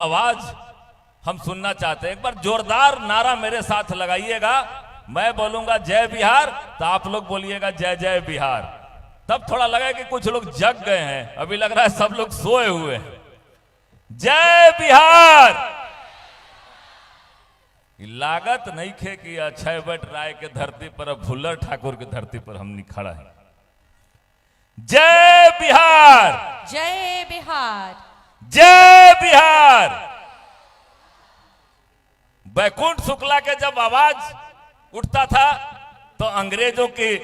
आवाज हम सुनना चाहते हैं। एक बार जोरदार नारा मेरे साथ लगाइएगा। मैं बोलूंगा जय बिहार तो आप लोग बोलिएगा जय जय बिहार। तब थोड़ा लगा कि कुछ लोग जग गए हैं, अभी लग रहा है सब लोग सोए हुए हैं। जय बिहार। लागत नहीं खे कि अक्षय वट राय के धरती पर अब भुल्लर ठाकुर की धरती पर हम खड़ा है। जय बिहार, जय बिहार, जय बिहार। बैकुंठ शुक्ला के जब आवाज उठता था तो अंग्रेजों के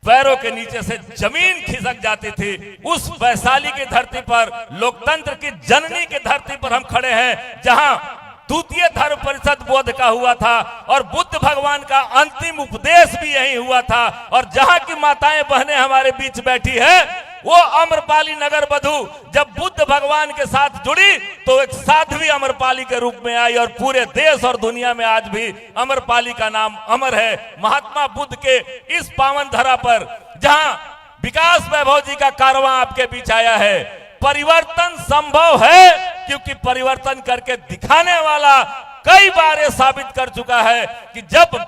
पैरों के नीचे से जमीन खिसक जाती थी। उस वैशाली की धरती पर, लोकतंत्र की जननी की धरती पर हम खड़े हैं, जहां द्वितीय धर्म परिषद बोध का हुआ था और बुद्ध भगवान का अंतिम उपदेश भी यही हुआ था। और जहां की माताएं बहनें हमारे बीच बैठी है, वो अमरपाली नगर वधु जब बुद्ध भगवान के साथ जुड़ी तो एक साध्वी अमरपाली के रूप में आई। और पूरे देश और दुनिया में आज भी अमरपाली का नाम अमर है। महात्मा बुद्ध के इस पावन धरा पर जहां विकास वैभव जी का कारवां आपके बीच आया है, परिवर्तन संभव है क्योंकि परिवर्तन करके दिखाने वाला कई बार ये साबित कर चुका है कि जब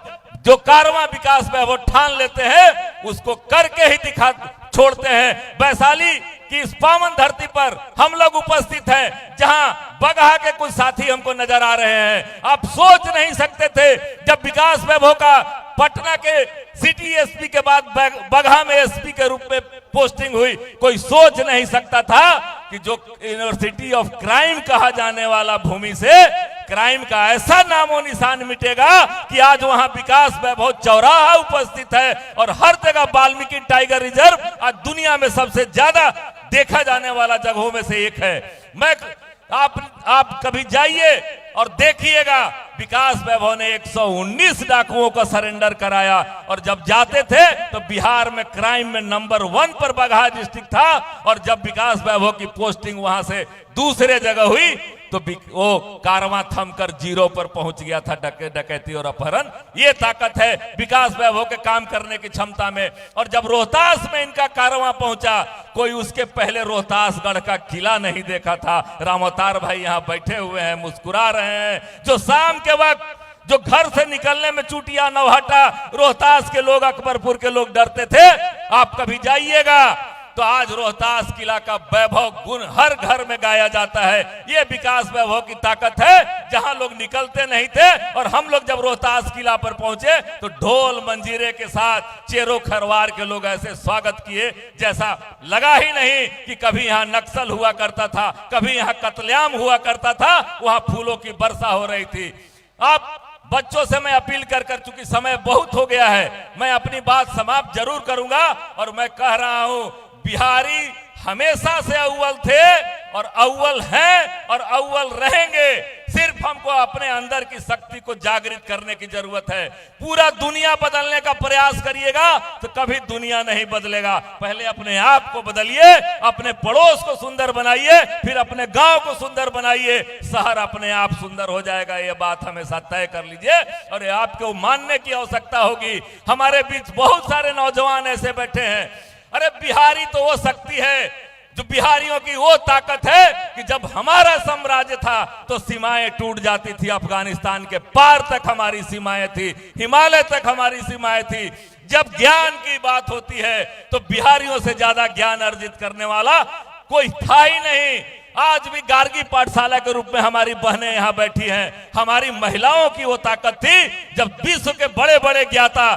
जो कारवां विकास वैभव ठान लेते हैं उसको करके ही दिखा छोड़ते हैं। वैशाली की इस पावन धरती पर हम लोग उपस्थित हैं, जहां बगहा के कुछ साथी हमको नजर आ रहे हैं। आप सोच नहीं सकते थे जब विकास वैभव का पटना के सिटी एसपी के बाद बगहा में एसपी के रूप में पोस्टिंग हुई, कोई सोच नहीं सकता था कि जो यूनिवर्सिटी ऑफ क्राइम कहा जाने वाला भूमि से क्राइम का ऐसा नामो निशान मिटेगा कि आज वहां विकास वैभव चौराहा उपस्थित है। और हर जगह वाल्मीकि टाइगर रिजर्व आज दुनिया में सबसे ज्यादा देखा जाने वाला जगहों में से एक है। मैं आप कभी जाइए और देखिएगा, विकास वैभव ने 119 डाकुओं को सरेंडर कराया। और जब जाते थे तो बिहार में क्राइम में नंबर 1 पर बगहा डिस्ट्रिक्ट था। और जब विकास वैभव की पोस्टिंग वहां से दूसरे जगह हुई तो वो कारवां थमकर 0 पर पहुंच गया था। डकैती और अपहरण, ये ताकत है विकास वैभव के काम करने की क्षमता में। और जब रोहतास में इनका कारवां पहुंचा, कोई उसके पहले रोहतासगढ़ का किला नहीं देखा था। रामअवतार भाई यहां बैठे हुए हैं, मुस्कुरा रहे हैं। जो शाम के वक्त जो घर से निकलने में चूटिया, नौहट्टा, रोहतास के लोग, अकबरपुर के लोग डरते थे, आप कभी जाइएगा तो आज रोहतास किला का वैभव गुण हर घर में गाया जाता है। ये विकास वैभव की ताकत है। जहां लोग निकलते नहीं थे और हम लोग जब रोहतास किला पर पहुंचे तो ढोल मंजीरे के साथ चेरो खरवार के लोग ऐसे स्वागत किए जैसा लगा ही नहीं कि कभी यहां नक्सल हुआ करता था, कभी यहां कत्लेआम हुआ करता था। वहां फूलों की वर्षा हो रही थी। आप बच्चों से मैं अपील कर चूंकि समय बहुत हो गया है, मैं अपनी बात समाप्त जरूर करूंगा। और मैं कह रहा हूं, बिहारी हमेशा से अव्वल थे और अव्वल हैं और अव्वल रहेंगे। सिर्फ हमको अपने अंदर की शक्ति को जागृत करने की जरूरत है। पूरा दुनिया बदलने का प्रयास करिएगा तो कभी दुनिया नहीं बदलेगा। पहले अपने आप को बदलिए, अपने पड़ोस को सुंदर बनाइए, फिर अपने गांव को सुंदर बनाइए, शहर अपने आप सुंदर हो जाएगा। ये बात हमेशा तय कर लीजिए और ये आपको मानने की आवश्यकता होगी। हमारे बीच बहुत सारे नौजवान ऐसे बैठे हैं, अरे बिहारी तो वो शक्ति है, जो बिहारियों की वो ताकत है कि जब हमारा साम्राज्य था तो सीमाएं टूट जाती थी। अफगानिस्तान के पार तक हमारी सीमाएं थी, हिमालय तक हमारी सीमाएं थी। जब ज्ञान की बात होती है तो बिहारियों से ज्यादा ज्ञान अर्जित करने वाला कोई था ही नहीं। आज भी गार्गी पाठशाला के रूप में हमारी बहनें यहाँ बैठी हैं। हमारी महिलाओं की वो ताकत थी जब विश्व के बड़े बड़े ज्ञाता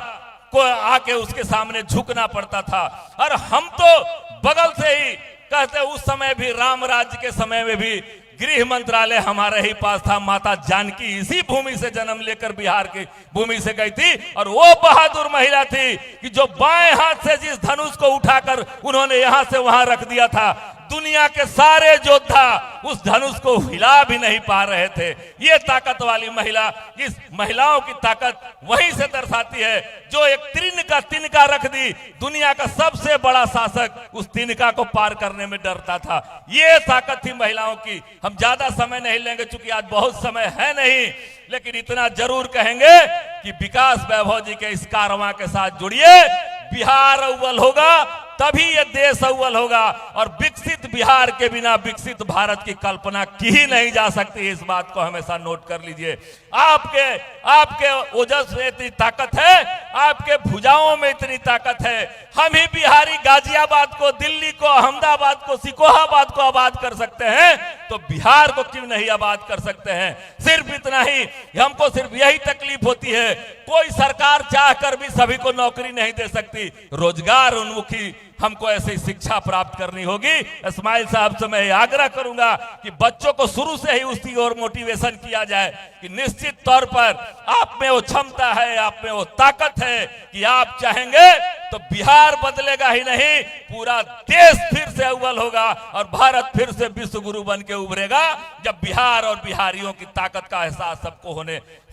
को आके उसके सामने झुकना पड़ता था। और हम तो बगल से ही कहते, उस समय भी राम राज्य के समय में भी गृह मंत्रालय हमारे ही पास था। माता जानकी इसी भूमि से जन्म लेकर बिहार की भूमि से गई थी। और वो बहादुर महिला थी कि जो बाएं हाथ से जिस धनुष को उठाकर उन्होंने यहां से वहां रख दिया था, दुनिया के सारे योद्धा उस धनुष को हिला भी नहीं पा रहे थे। ये ताकत वाली महिला, इस महिलाओं की ताकत वहीं से दर्शाती है। जो एक तिनका रख दी, दुनिया का सबसे बड़ा शासक उस तिनका को पार करने में डरता था। ये ताकत थी महिलाओं की। हम ज्यादा समय नहीं लेंगे चूंकि आज बहुत समय है नहीं, लेकिन इतना जरूर कहेंगे कि विकास वैभव जी के इस कारवां के साथ जुड़िए। बिहार अव्वल होगा, तभी ये देश अव्वल होगा। और विकसित बिहार के बिना विकसित भारत की कल्पना की ही नहीं जा सकती। इस बात को हमेशा नोट कर लीजिए। आपके ओजस में इतनी ताकत है, आपके भुजाओं में इतनी ताकत है। हम ही बिहारी गाजियाबाद को, दिल्ली को, अहमदाबाद को, सिकोहाबाद को आबाद कर सकते हैं, तो बिहार को क्यों नहीं आबाद कर सकते हैं? सिर्फ इतना ही, हमको सिर्फ यही तकलीफ होती है, कोई सरकार चाहकर भी सभी को नौकरी नहीं दे सकती। रोजगार उन्मुखी हमको ऐसी शिक्षा प्राप्त करनी होगी। इस्माइल साहब से मैं आग्रह करूंगा कि बच्चों को शुरू से ही उसकी ओर मोटिवेशन किया जाए कि निश्चित तौर पर आप में वो क्षमता है, आप में वो ताकत है कि आप चाहेंगे तो बिहार बदलेगा ही नहीं, पूरा देश फिर से अव्वल होगा और भारत फिर से विश्व गुरु बन के उभरेगा, जब बिहार और बिहारियों की ताकत का एहसास सबको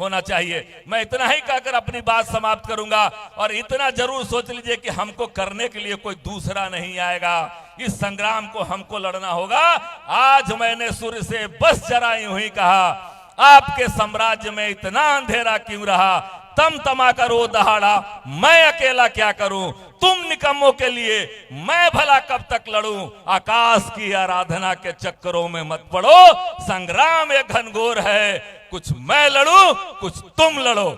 होना चाहिए। मैं इतना ही कहकर अपनी बात समाप्त करूंगा। और इतना जरूर सोच लीजिए कि हमको करने के लिए कोई दूसरा नहीं आएगा। इस संग्राम को हमको लड़ना होगा। आज मैंने सूर्य से बस जरा यूं ही कहा, आपके साम्राज्य में इतना अंधेरा क्यों रहा? तम तमा करो दहाड़ा, मैं अकेला क्या करूं? तुम निकम्मों के लिए मैं भला कब तक लड़ूं? आकाश की आराधना के चक्करों में मत पड़ो, संग्राम एक घनघोर है, कुछ मैं लड़ूं, कुछ तुम लड़ो।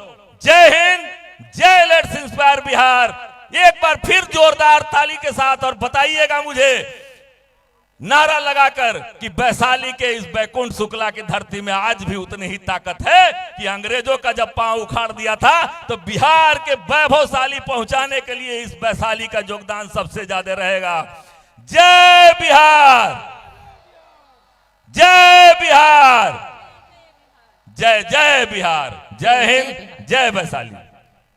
जय हिंद, जय लेट्स इंस्पायर बिहार। एक बार फिर जोरदार ताली के साथ और बताइएगा मुझे नारा लगाकर कि वैशाली के इस बैकुंठ शुक्ला की धरती में आज भी उतनी ही ताकत है कि अंग्रेजों का जब पांव उखाड़ दिया था तो बिहार के वैभवशाली पहुंचाने के लिए इस वैशाली का योगदान सबसे ज्यादा रहेगा। जय बिहार, जय बिहार, जय जय बिहार, जय हिंद, जय वैशाली।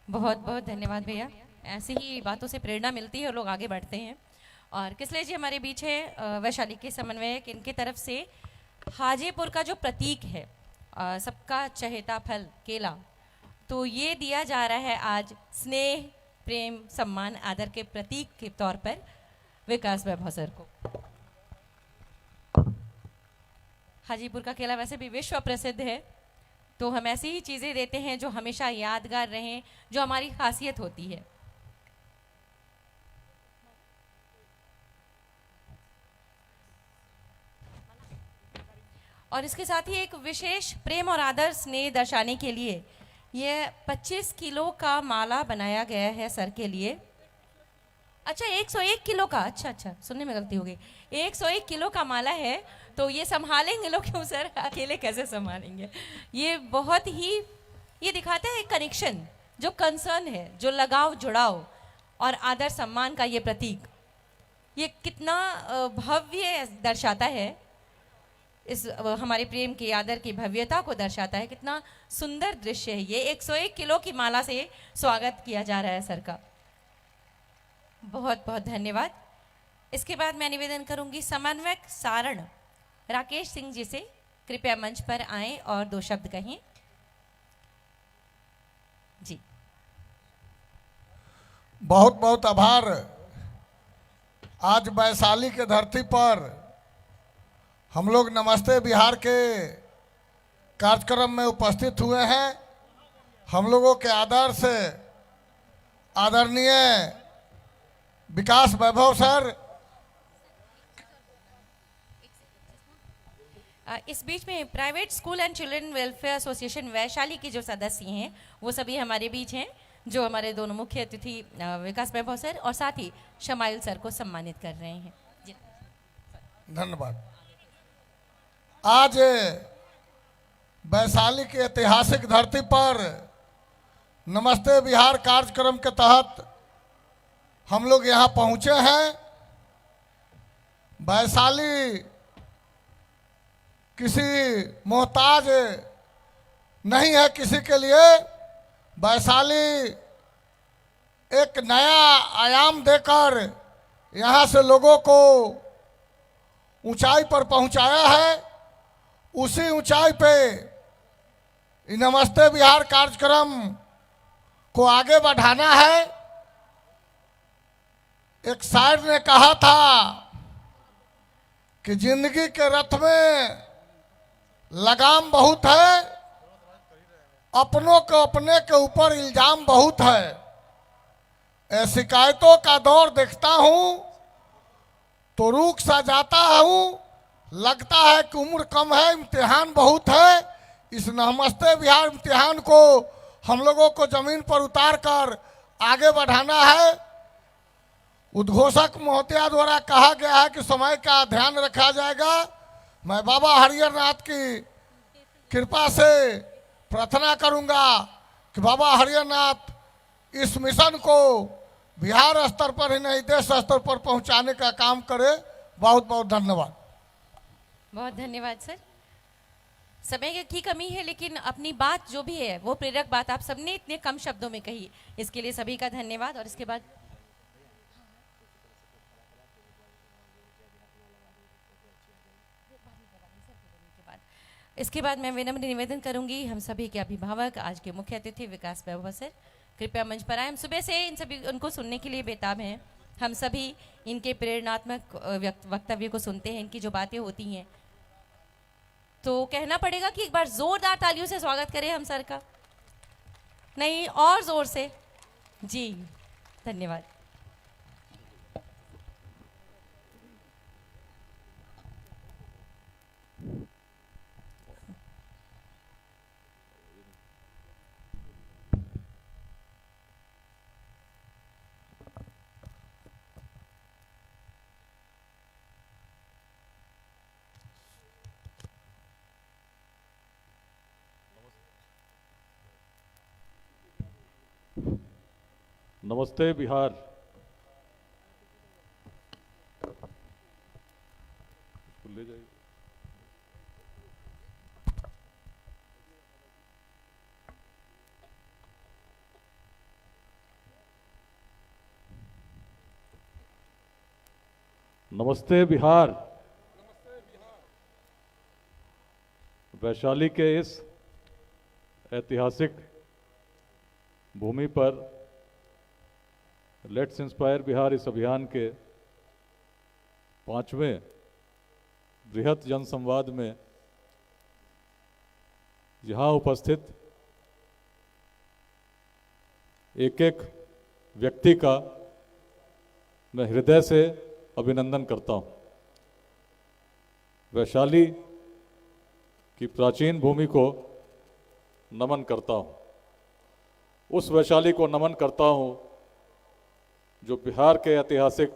बहुत बहुत धन्यवाद भैया। ऐसी ही बातों से प्रेरणा मिलती है और लोग आगे बढ़ते हैं। और किसले जी हमारे बीच है वैशाली के समन्वयक। इनके तरफ से हाजीपुर का जो प्रतीक है, सबका चहेता फल केला, तो ये दिया जा रहा है आज स्नेह, प्रेम, सम्मान, आदर के प्रतीक के तौर पर विकास वैभव सर को। हाजीपुर का केला वैसे भी विश्व प्रसिद्ध है, तो हम ऐसी ही चीज़ें देते हैं जो हमेशा यादगार रहें, जो हमारी खासियत होती है। और इसके साथ ही एक विशेष प्रेम और आदर स्नेह दर्शाने के लिए ये 25 किलो का माला बनाया गया है सर के लिए। अच्छा, 101 किलो का, अच्छा सुनने में गलती हो गई। 101 किलो का माला है, तो ये संभालेंगे लोग क्यों सर? अकेले कैसे संभालेंगे? ये बहुत ही, ये दिखाता है कनेक्शन, जो कंसर्न है, जो लगाव, जुड़ाव और आदर सम्मान का ये प्रतीक। ये कितना भव्य दर्शाता है, इस हमारे प्रेम के आदर की भव्यता को दर्शाता है। कितना सुंदर दृश्य है ये। 101 किलो की माला से स्वागत किया जा रहा है सर का। बहुत बहुत धन्यवाद। इसके बाद मैं निवेदन करूंगी समन्वयक सारण राकेश सिंह जी से, कृपया मंच पर आएं और 2 शब्द कहें जी। बहुत बहुत आभार। आज वैशाली के धरती पर हम लोग नमस्ते बिहार के कार्यक्रम में उपस्थित हुए हैं। हम लोगों के आदर से आदरणीय विकास वैभव सर, इस बीच में private school and children welfare association Vaishali के जो सदस्य हैं वो सभी हमारे बीच हैं, जो हमारे दोनों मुख्य अतिथि विकास वैभव सर और साथ ही शमाइल सर को सम्मानित कर रहे हैं। धन्यवाद। आज वैशाली की ऐतिहासिक धरती पर नमस्ते बिहार कार्यक्रम के तहत हम लोग यहाँ पहुँचे हैं। वैशाली किसी मोहताज नहीं है किसी के लिए। वैशाली एक नया आयाम देकर यहाँ से लोगों को ऊंचाई पर पहुँचाया है। उसी ऊंचाई पे नमस्ते बिहार कार्यक्रम को आगे बढ़ाना है। एक शायर ने कहा था कि जिंदगी के रथ में लगाम बहुत है, अपनों को अपने के ऊपर इल्जाम बहुत है। शिकायतों का दौर देखता हूं तो रूख सा जाता हूं। लगता है कि उम्र कम है, इम्तिहान बहुत है। इस नमस्ते बिहार इम्तिहान को हम लोगों को जमीन पर उतार कर आगे बढ़ाना है। उद्घोषक महोदया द्वारा कहा गया है कि समय का ध्यान रखा जाएगा। मैं बाबा हरिहर नाथ की कृपा से प्रार्थना करूंगा कि बाबा हरिहर नाथ इस मिशन को बिहार स्तर पर ही नहीं देश स्तर पर पहुंचाने का काम करे। बहुत बहुत धन्यवाद। बहुत धन्यवाद सर। समय की कमी है लेकिन अपनी बात जो भी है वो प्रेरक बात आप सबने इतने कम शब्दों में कही, इसके लिए सभी का धन्यवाद। और इसके बाद मैं विनम्र निवेदन करूंगी हम सभी के अभिभावक, आज के मुख्य अतिथि विकास वैभव सर, कृपया मंच पर आए। हम सुबह से इन सभी उनको सुनने के लिए बेताब हैं। हम सभी इनके प्रेरणात्मक वक्तव्य को सुनते हैं, इनकी जो बातें होती हैं तो कहना पड़ेगा कि एक बार जोरदार तालियों से स्वागत करें हम सर का। नहीं, और जोर से जी। धन्यवाद। नमस्ते बिहार। ले जाइए। नमस्ते बिहार। वैशाली के इस ऐतिहासिक भूमि पर लेट्स इंस्पायर बिहार इस अभियान के 5वें बृहत जनसंवाद में यहाँ उपस्थित एक एक व्यक्ति का मैं हृदय से अभिनंदन करता हूँ। वैशाली की प्राचीन भूमि को नमन करता हूँ। उस वैशाली को नमन करता हूँ जो बिहार के ऐतिहासिक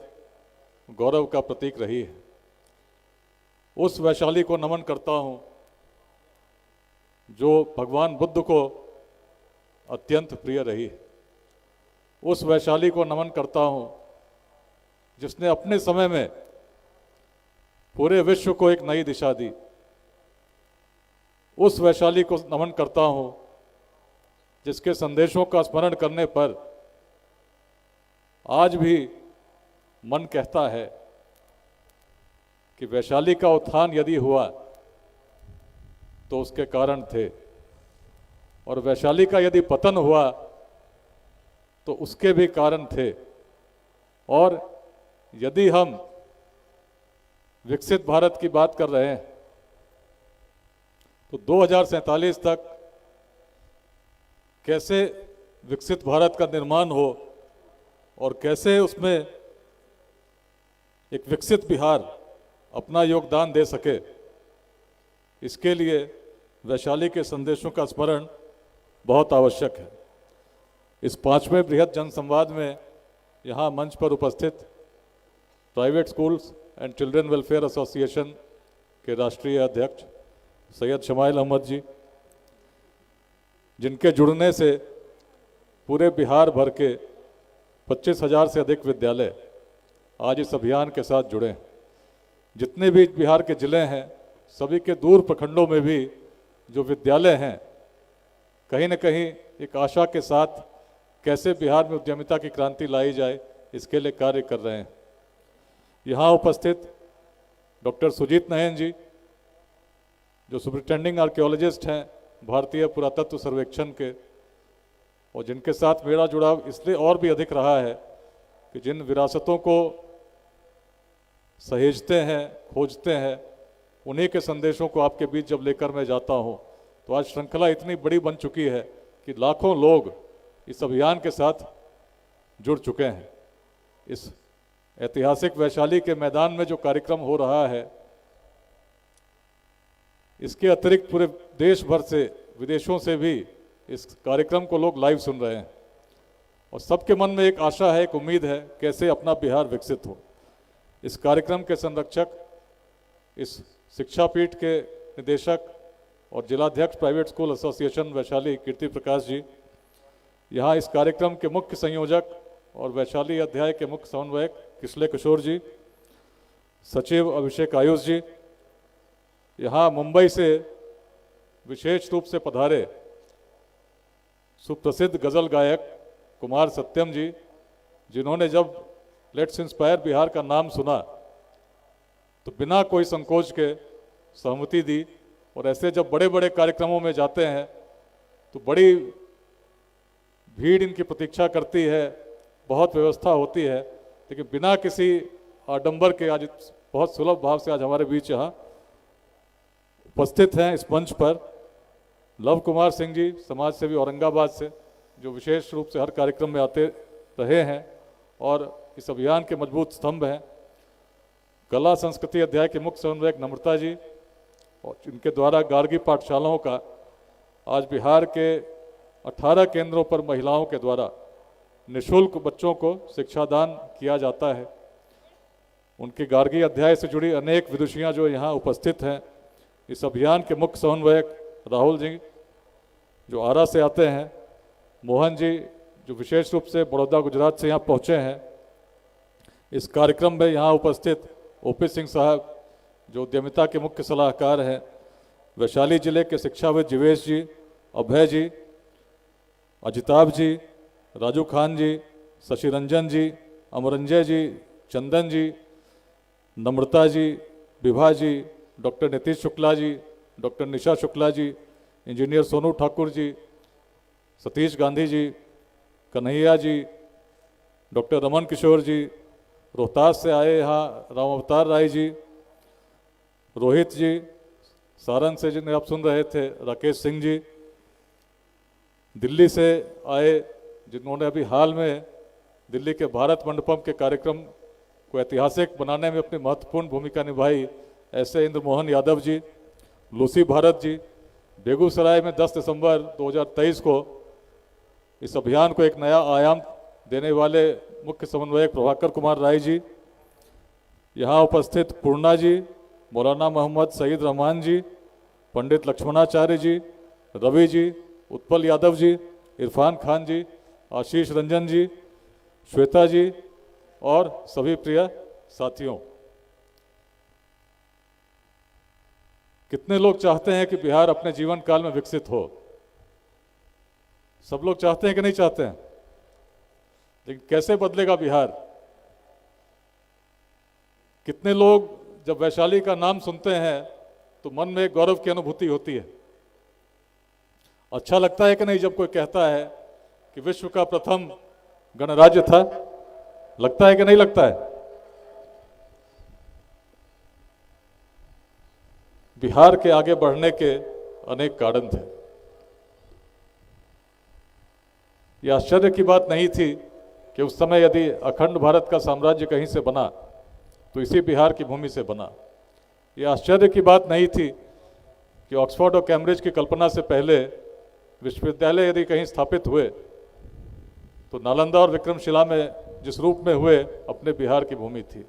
गौरव का प्रतीक रही है। उस वैशाली को नमन करता हूँ जो भगवान बुद्ध को अत्यंत प्रिय रही है। उस वैशाली को नमन करता हूँ जिसने अपने समय में पूरे विश्व को एक नई दिशा दी। उस वैशाली को नमन करता हूँ जिसके संदेशों का स्मरण करने पर आज भी मन कहता है कि वैशाली का उत्थान यदि हुआ तो उसके कारण थे, और वैशाली का यदि पतन हुआ तो उसके भी कारण थे। और यदि हम विकसित भारत की बात कर रहे हैं तो 2047 तक कैसे विकसित भारत का निर्माण हो और कैसे उसमें एक विकसित बिहार अपना योगदान दे सके, इसके लिए वैशाली के संदेशों का स्मरण बहुत आवश्यक है। इस 5वें बृहत जनसंवाद में यहाँ मंच पर उपस्थित private schools and children welfare association के राष्ट्रीय अध्यक्ष सैयद शमाइल अहमद जी, जिनके जुड़ने से पूरे बिहार भर के 25,000 से अधिक विद्यालय आज इस अभियान के साथ जुड़े हैं। जितने भी बिहार के जिले हैं सभी के दूर प्रखंडों में भी जो विद्यालय हैं कहीं न कहीं एक आशा के साथ कैसे बिहार में उद्यमिता की क्रांति लाई जाए इसके लिए कार्य कर रहे हैं। यहाँ उपस्थित डॉक्टर सुजीत नयन जी जो सुपरिटेंडिंग आर्कियोलॉजिस्ट हैं भारतीय पुरातत्व सर्वेक्षण के, और जिनके साथ मेरा जुड़ाव इसलिए और भी अधिक रहा है कि जिन विरासतों को सहेजते हैं, खोजते हैं, उन्हीं के संदेशों को आपके बीच जब लेकर मैं जाता हूं तो आज श्रृंखला इतनी बड़ी बन चुकी है कि लाखों लोग इस अभियान के साथ जुड़ चुके हैं। इस ऐतिहासिक वैशाली के मैदान में जो कार्यक्रम हो रहा है, इसके अतिरिक्त पूरे देश भर से, विदेशों से भी इस कार्यक्रम को लोग लाइव सुन रहे हैं और सबके मन में एक आशा है, एक उम्मीद है, कैसे अपना बिहार विकसित हो। इस कार्यक्रम के संरक्षक, इस शिक्षा पीठ के निदेशक और जिलाध्यक्ष प्राइवेट स्कूल एसोसिएशन वैशाली कीर्ति प्रकाश जी, यहाँ इस कार्यक्रम के मुख्य संयोजक और वैशाली अध्याय के मुख्य समन्वयक किशले किशोर जी, सचिव अभिषेक आयुष जी, यहाँ मुंबई से विशेष रूप से पधारे सुप्रसिद्ध गजल गायक कुमार सत्यम जी, जिन्होंने जब लेट्स इंस्पायर बिहार का नाम सुना तो बिना कोई संकोच के सहमति दी। और ऐसे जब बड़े बड़े कार्यक्रमों में जाते हैं तो बड़ी भीड़ इनकी प्रतीक्षा करती है, बहुत व्यवस्था होती है, लेकिन बिना किसी आडंबर के आज बहुत सुलभ भाव से आज हमारे बीच यहाँ उपस्थित हैं इस मंच पर लव कुमार सिंह जी, समाज सेवी औरंगाबाद से, जो विशेष रूप से हर कार्यक्रम में आते रहे हैं और इस अभियान के मजबूत स्तंभ हैं। कला संस्कृति अध्याय के मुख्य समन्वयक नम्रता जी, और इनके द्वारा गार्गी पाठशालाओं का आज बिहार के 18 केंद्रों पर महिलाओं के द्वारा निःशुल्क बच्चों को शिक्षादान किया जाता है। उनके गार्गी अध्याय से जुड़ी अनेक विदुषियाँ जो यहाँ उपस्थित हैं। इस अभियान के मुख्य समन्वयक राहुल जी जो आरा से आते हैं, मोहन जी जो विशेष रूप से बड़ौदा गुजरात से यहाँ पहुँचे हैं। इस कार्यक्रम में यहाँ उपस्थित ओपी सिंह साहब जो उद्यमिता के मुख्य सलाहकार हैं, वैशाली जिले के शिक्षाविद जीवेश जी, अभय जी, अजिताभ जी, राजू खान जी, शशि रंजन जी, अमरंजय जी, चंदन जी, नम्रता जी, विभा जी, डॉक्टर नीतीश शुक्ला जी, डॉक्टर निशा शुक्ला जी, इंजीनियर सोनू ठाकुर जी, सतीश गांधी जी, कन्हैया जी, डॉक्टर रमन किशोर जी, रोहतास से आए यहाँ राम अवतार राय जी, रोहित जी, सारण से जिन्हें आप सुन रहे थे राकेश सिंह जी, दिल्ली से आए जिन्होंने अभी हाल में दिल्ली के भारत मंडपम के कार्यक्रम को ऐतिहासिक बनाने में अपनी महत्वपूर्ण भूमिका निभाई, ऐसे इंद्र मोहन यादव जी, लूसी भारत जी। बेगूसराय में 10 दिसंबर 2023 को इस अभियान को एक नया आयाम देने वाले मुख्य समन्वयक प्रभाकर कुमार राय जी, यहाँ उपस्थित पूर्णा जी, मौलाना मोहम्मद सईद रहमान जी, पंडित लक्ष्मणाचार्य जी, रवि जी, उत्पल यादव जी, इरफान खान जी, आशीष रंजन जी, श्वेता जी और सभी प्रिय साथियों। कितने लोग चाहते हैं कि बिहार अपने जीवन काल में विकसित हो? सब लोग चाहते हैं कि नहीं चाहते हैं? लेकिन कैसे बदलेगा बिहार? कितने लोग जब वैशाली का नाम सुनते हैं तो मन में एक गौरव की अनुभूति होती है? अच्छा लगता है कि नहीं जब कोई कहता है कि विश्व का प्रथम गणराज्य था? लगता है कि नहीं लगता है? बिहार के आगे बढ़ने के अनेक कारण थे। यह आश्चर्य की बात नहीं थी कि उस समय यदि अखंड भारत का साम्राज्य कहीं से बना तो इसी बिहार की भूमि से बना। यह आश्चर्य की बात नहीं थी कि ऑक्सफोर्ड और कैम्ब्रिज की कल्पना से पहले विश्वविद्यालय यदि कहीं स्थापित हुए तो नालंदा और विक्रमशिला में जिस रूप में हुए अपने बिहार की भूमि थी।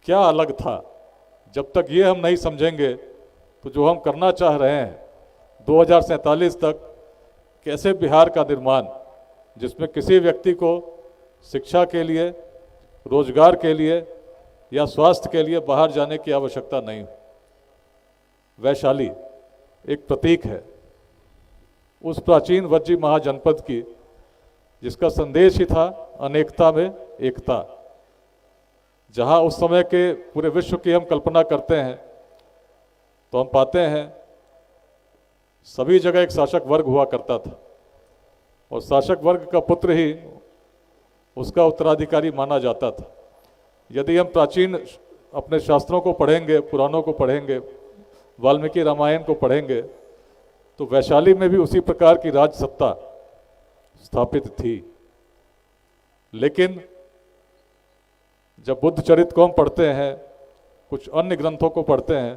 क्या अलग था? जब तक ये हम नहीं समझेंगे तो जो हम करना चाह रहे हैं 2047 तक कैसे बिहार का निर्माण, जिसमें किसी व्यक्ति को शिक्षा के लिए, रोजगार के लिए या स्वास्थ्य के लिए बाहर जाने की आवश्यकता नहीं। वैशाली एक प्रतीक है उस प्राचीन वज्जी महाजनपद की जिसका संदेश ही था अनेकता में एकता। जहां उस समय के पूरे विश्व की हम कल्पना करते हैं तो हम पाते हैं सभी जगह एक शासक वर्ग हुआ करता था और शासक वर्ग का पुत्र ही उसका उत्तराधिकारी माना जाता था। यदि हम प्राचीन अपने शास्त्रों को पढ़ेंगे, पुराणों को पढ़ेंगे, वाल्मीकि रामायण को पढ़ेंगे तो वैशाली में भी उसी प्रकार की राज सत्ता स्थापित थी। लेकिन जब बुद्ध चरित को हम पढ़ते हैं, कुछ अन्य ग्रंथों को पढ़ते हैं,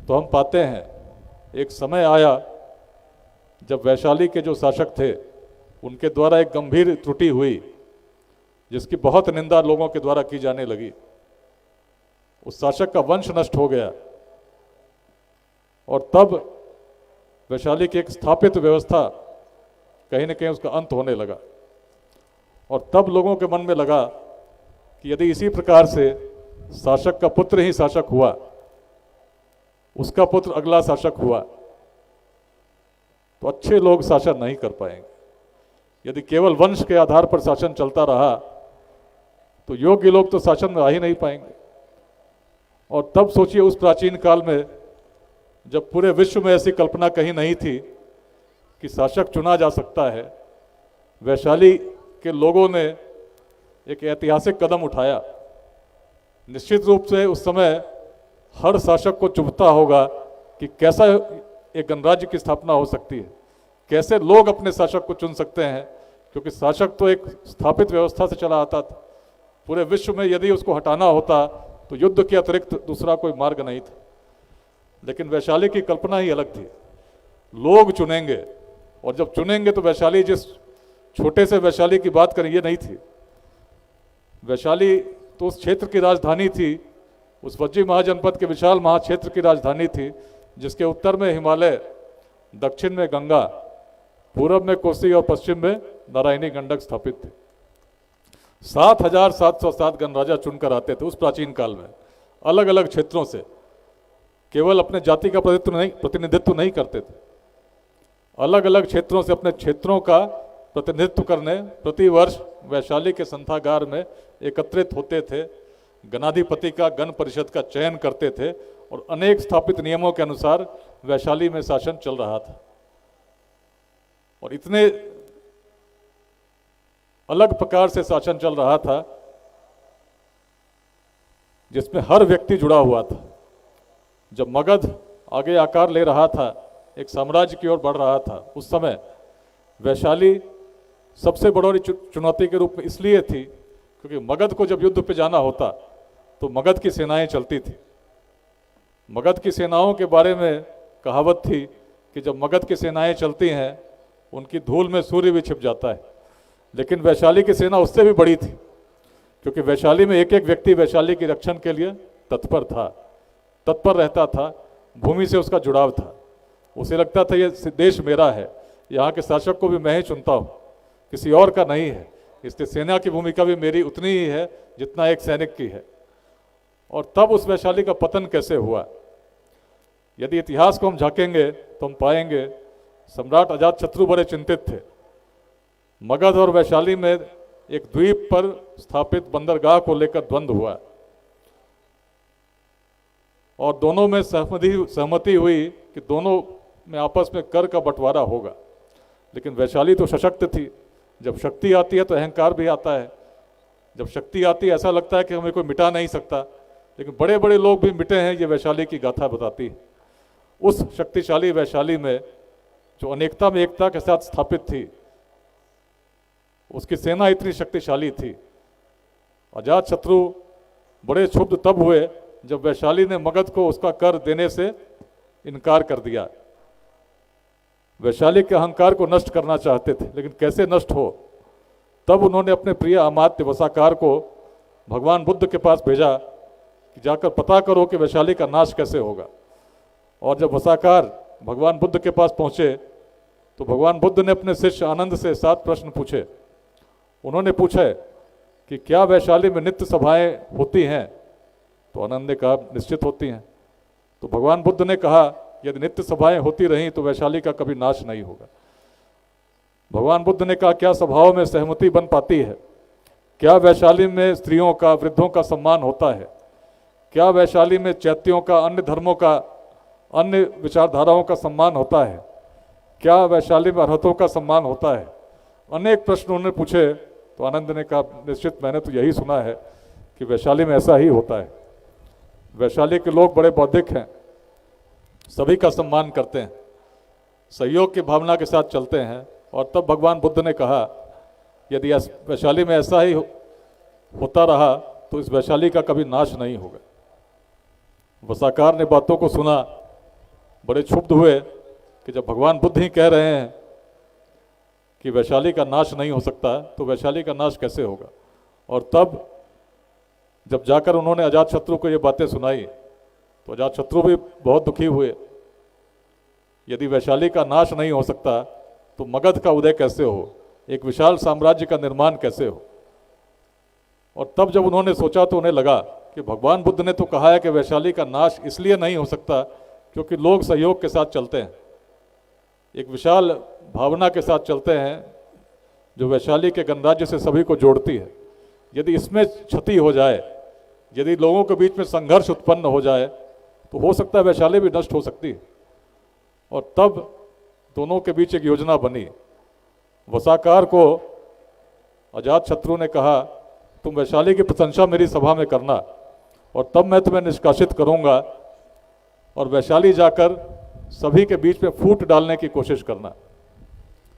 तो हम पाते हैं एक समय आया जब वैशाली के जो शासक थे उनके द्वारा एक गंभीर त्रुटि हुई, जिसकी बहुत निंदा लोगों के द्वारा की जाने लगी। उस शासक का वंश नष्ट हो गया और तब वैशाली की एक स्थापित व्यवस्था कहीं न कहीं उसका अंत होने लगा। और तब लोगों के मन में लगा कि यदि इसी प्रकार से शासक का पुत्र ही शासक हुआ, उसका पुत्र अगला शासक हुआ, तो अच्छे लोग शासन नहीं कर पाएंगे। यदि केवल वंश के आधार पर शासन चलता रहा तो योग्य लोग तो शासन में आ ही नहीं पाएंगे। और तब सोचिए, उस प्राचीन काल में जब पूरे विश्व में ऐसी कल्पना कहीं नहीं थी कि शासक चुना जा सकता है, वैशाली के लोगों ने एक ऐतिहासिक कदम उठाया। निश्चित रूप से उस समय हर शासक को चुभता होगा कि कैसा एक गणराज्य की स्थापना हो सकती है, कैसे लोग अपने शासक को चुन सकते हैं, क्योंकि शासक तो एक स्थापित व्यवस्था से चला आता था। पूरे विश्व में यदि उसको हटाना होता तो युद्ध के अतिरिक्त दूसरा कोई मार्ग नहीं था। लेकिन वैशाली की कल्पना ही अलग थी, लोग चुनेंगे, और जब चुनेंगे तो वैशाली, जिस छोटे से वैशाली की बात करें, ये नहीं थी। वैशाली तो उस क्षेत्र की राजधानी थी, उस वज्जी महाजनपद के विशाल महाक्षेत्र की राजधानी थी, जिसके उत्तर में हिमालय, दक्षिण में गंगा, पूरब में कोसी और पश्चिम में नारायणी गंडक स्थापित थे। 7,707 गणराजा चुनकर आते थे उस प्राचीन काल में, अलग अलग क्षेत्रों से। केवल अपने जाति का प्रतिनिधित्व नहीं करते थे, अलग अलग क्षेत्रों से अपने क्षेत्रों का प्रतिनिधित्व करने प्रतिवर्ष वैशाली के संथागार में एकत्रित होते थे। गणाधिपति का, गण परिषद का चयन करते थे और अनेक स्थापित नियमों के अनुसार वैशाली में शासन चल रहा था। और इतने अलग प्रकार से शासन चल रहा था जिसमें हर व्यक्ति जुड़ा हुआ था। जब मगध आगे आकार ले रहा था, एक साम्राज्य की ओर बढ़ रहा था, उस समय वैशाली सबसे बड़ी चुनौती के रूप में इसलिए थी क्योंकि मगध को जब युद्ध पे जाना होता तो मगध की सेनाएं चलती थी। मगध की सेनाओं के बारे में कहावत थी कि जब मगध की सेनाएं चलती हैं उनकी धूल में सूर्य भी छिप जाता है। लेकिन वैशाली की सेना उससे भी बड़ी थी, क्योंकि वैशाली में एक एक व्यक्ति वैशाली की रक्षण के लिए तत्पर रहता था। भूमि से उसका जुड़ाव था, उसे लगता था ये देश मेरा है, यहाँ के शासक को भी मैं ही चुनता हूँ, किसी और का नहीं है। इसलिए सेना की भूमिका भी मेरी उतनी ही है जितना एक सैनिक की है। और तब उस वैशाली का पतन कैसे हुआ? यदि इतिहास को हम झांकेंगे तो हम पाएंगे सम्राट अजातशत्रु बड़े चिंतित थे। मगध और वैशाली में एक द्वीप पर स्थापित बंदरगाह को लेकर द्वंद्व हुआ और दोनों में सहमति हुई कि दोनों में आपस में कर का बंटवारा होगा। लेकिन वैशाली तो सशक्त थी, जब शक्ति आती है तो अहंकार भी आता है। जब शक्ति आती है ऐसा लगता है कि हमें कोई मिटा नहीं सकता, लेकिन बड़े बड़े लोग भी मिटे हैं, ये वैशाली की गाथा बताती है। उस शक्तिशाली वैशाली में जो अनेकता में एकता के साथ स्थापित थी, उसकी सेना इतनी शक्तिशाली थी। अजातशत्रु बड़े क्षुब्ध तब हुए जब वैशाली ने मगध को उसका कर देने से इनकार कर दिया। वैशाली के अहंकार को नष्ट करना चाहते थे, लेकिन कैसे नष्ट हो? तब उन्होंने अपने प्रिय अमात्य वसाकार को भगवान बुद्ध के पास भेजा कि जाकर पता करो कि वैशाली का नाश कैसे होगा। और जब वसाकार भगवान बुद्ध के पास पहुंचे तो भगवान बुद्ध ने अपने शिष्य आनंद से 7 प्रश्न पूछे। उन्होंने पूछा कि क्या वैशाली में नित्य सभाएं होती हैं? तो आनंद ने कहा निश्चित होती हैं। तो भगवान बुद्ध ने कहा यदि नित्य सभाएं होती रहीं तो वैशाली का कभी नाश नहीं होगा। भगवान बुद्ध ने कहा क्या सभाओं में सहमति बन पाती है? क्या वैशाली में स्त्रियों का, वृद्धों का सम्मान होता है? क्या वैशाली में चैत्यों का, अन्य धर्मों का, अन्य विचारधाराओं का सम्मान होता है? क्या वैशाली में अरहतों का सम्मान होता है? अनेक प्रश्न उन्होंने पूछे तो आनंद ने कहा निश्चित मैंने तो यही सुना है कि वैशाली में ऐसा ही होता है। वैशाली के लोग बड़े बौद्धिक हैं, सभी का सम्मान करते हैं, सहयोग की भावना के साथ चलते हैं। और तब भगवान बुद्ध ने कहा यदि वैशाली में ऐसा ही होता रहा तो इस वैशाली का कभी नाश नहीं होगा। वसाकार ने बातों को सुना, बड़े क्षुब्ध हुए कि जब भगवान बुद्ध ही कह रहे हैं कि वैशाली का नाश नहीं हो सकता तो वैशाली का नाश कैसे होगा। और तब जब जाकर उन्होंने अजातशत्रु को ये बातें सुनाई तो अजातशत्रु भी बहुत दुखी हुए। यदि वैशाली का नाश नहीं हो सकता तो मगध का उदय कैसे हो, एक विशाल साम्राज्य का निर्माण कैसे हो। और तब जब उन्होंने सोचा तो उन्हें लगा कि भगवान बुद्ध ने तो कहा है कि वैशाली का नाश इसलिए नहीं हो सकता क्योंकि लोग सहयोग के साथ चलते हैं, एक विशाल भावना के साथ चलते हैं जो वैशाली के गणराज्य से सभी को जोड़ती है। यदि इसमें क्षति हो जाए, यदि लोगों के बीच में संघर्ष उत्पन्न हो जाए तो हो सकता है वैशाली भी नष्ट हो सकती है। और तब दोनों के बीच एक योजना बनी। वसाकार को अजातशत्रु ने कहा तुम वैशाली की प्रशंसा मेरी सभा में करना और तब मैं तुम्हें निष्कासित करूंगा और वैशाली जाकर सभी के बीच में फूट डालने की कोशिश करना।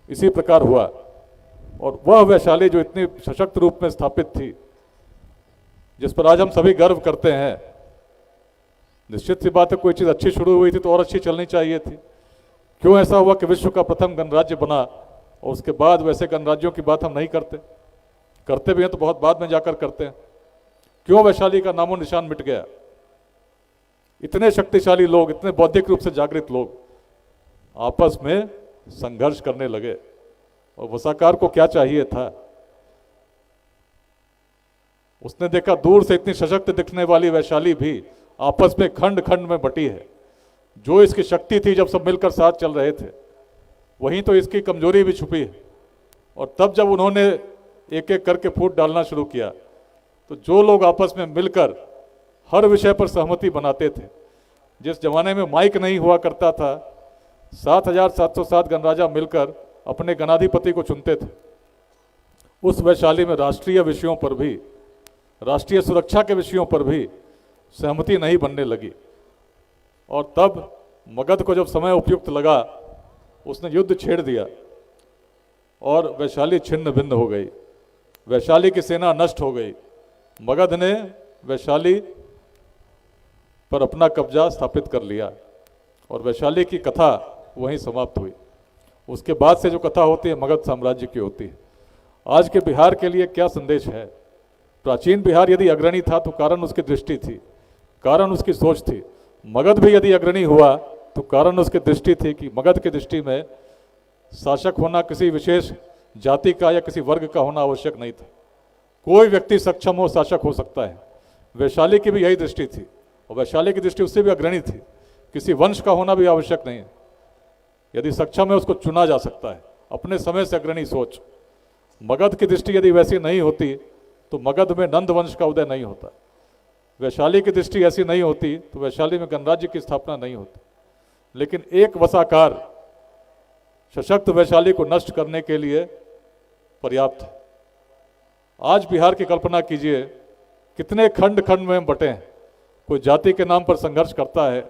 इसी प्रकार हुआ और वह वैशाली जो इतनी सशक्त रूप में स्थापित थी, जिस पर आज हम सभी गर्व करते हैं, निश्चित सी बात है कोई चीज़ अच्छी शुरू हुई थी तो और अच्छी चलनी चाहिए थी। क्यों ऐसा हुआ कि विश्व का प्रथम गणराज्य बना और उसके बाद वैसे गणराज्यों की बात हम नहीं करते, करते भी हैं तो बहुत बाद में जाकर करते हैं। क्यों वैशाली का नामो निशान मिट गया। इतने शक्तिशाली लोग, इतने बौद्धिक रूप से जागृत लोग आपस में संघर्ष करने लगे। और वसाकार को क्या चाहिए था, उसने देखा दूर से इतनी सशक्त दिखने वाली वैशाली भी आपस में खंड खंड में बटी है। जो इसकी शक्ति थी जब सब मिलकर साथ चल रहे थे, वहीं तो इसकी कमजोरी भी छुपी है। और तब जब उन्होंने एक एक करके फूट डालना शुरू किया तो जो लोग आपस में मिलकर हर विषय पर सहमति बनाते थे, जिस जमाने में माइक नहीं हुआ करता था, 7,707 गणराजा मिलकर अपने गणाधिपति को चुनते थे। उस वैशाली में राष्ट्रीय विषयों पर भी, राष्ट्रीय सुरक्षा के विषयों पर भी सहमति नहीं बनने लगी। और तब मगध को जब समय उपयुक्त लगा उसने युद्ध छेड़ दिया और वैशाली छिन्न भिन्न हो गई। वैशाली की सेना नष्ट हो गई। मगध ने वैशाली पर अपना कब्जा स्थापित कर लिया और वैशाली की कथा वहीं समाप्त हुई। उसके बाद से जो कथा होती है मगध साम्राज्य की होती है। आज के बिहार के लिए क्या संदेश है। प्राचीन बिहार यदि अग्रणी था तो कारण उसकी दृष्टि थी, कारण उसकी सोच थी। मगध भी यदि अग्रणी हुआ तो कारण उसकी दृष्टि थी कि मगध की दृष्टि में शासक होना किसी विशेष जाति का या किसी वर्ग का होना आवश्यक नहीं था। कोई व्यक्ति सक्षम हो शासक हो सकता है। वैशाली की भी यही दृष्टि थी और वैशाली की दृष्टि उससे भी अग्रणी थी। किसी वंश का होना भी आवश्यक नहीं है। यदि सक्षम है उसको चुना जा सकता है। अपने समय से अग्रणी सोच। मगध की दृष्टि यदि वैसी नहीं होती तो मगध में नंद वंश का उदय नहीं होता। वैशाली की दृष्टि ऐसी नहीं होती तो वैशाली में गणराज्य की स्थापना नहीं होती। लेकिन एक वसाकार सशक्त वैशाली को नष्ट करने के लिए पर्याप्त है। आज बिहार की कल्पना कीजिए, कितने खंड खंड में बटे हैं। कोई जाति के नाम पर संघर्ष करता है,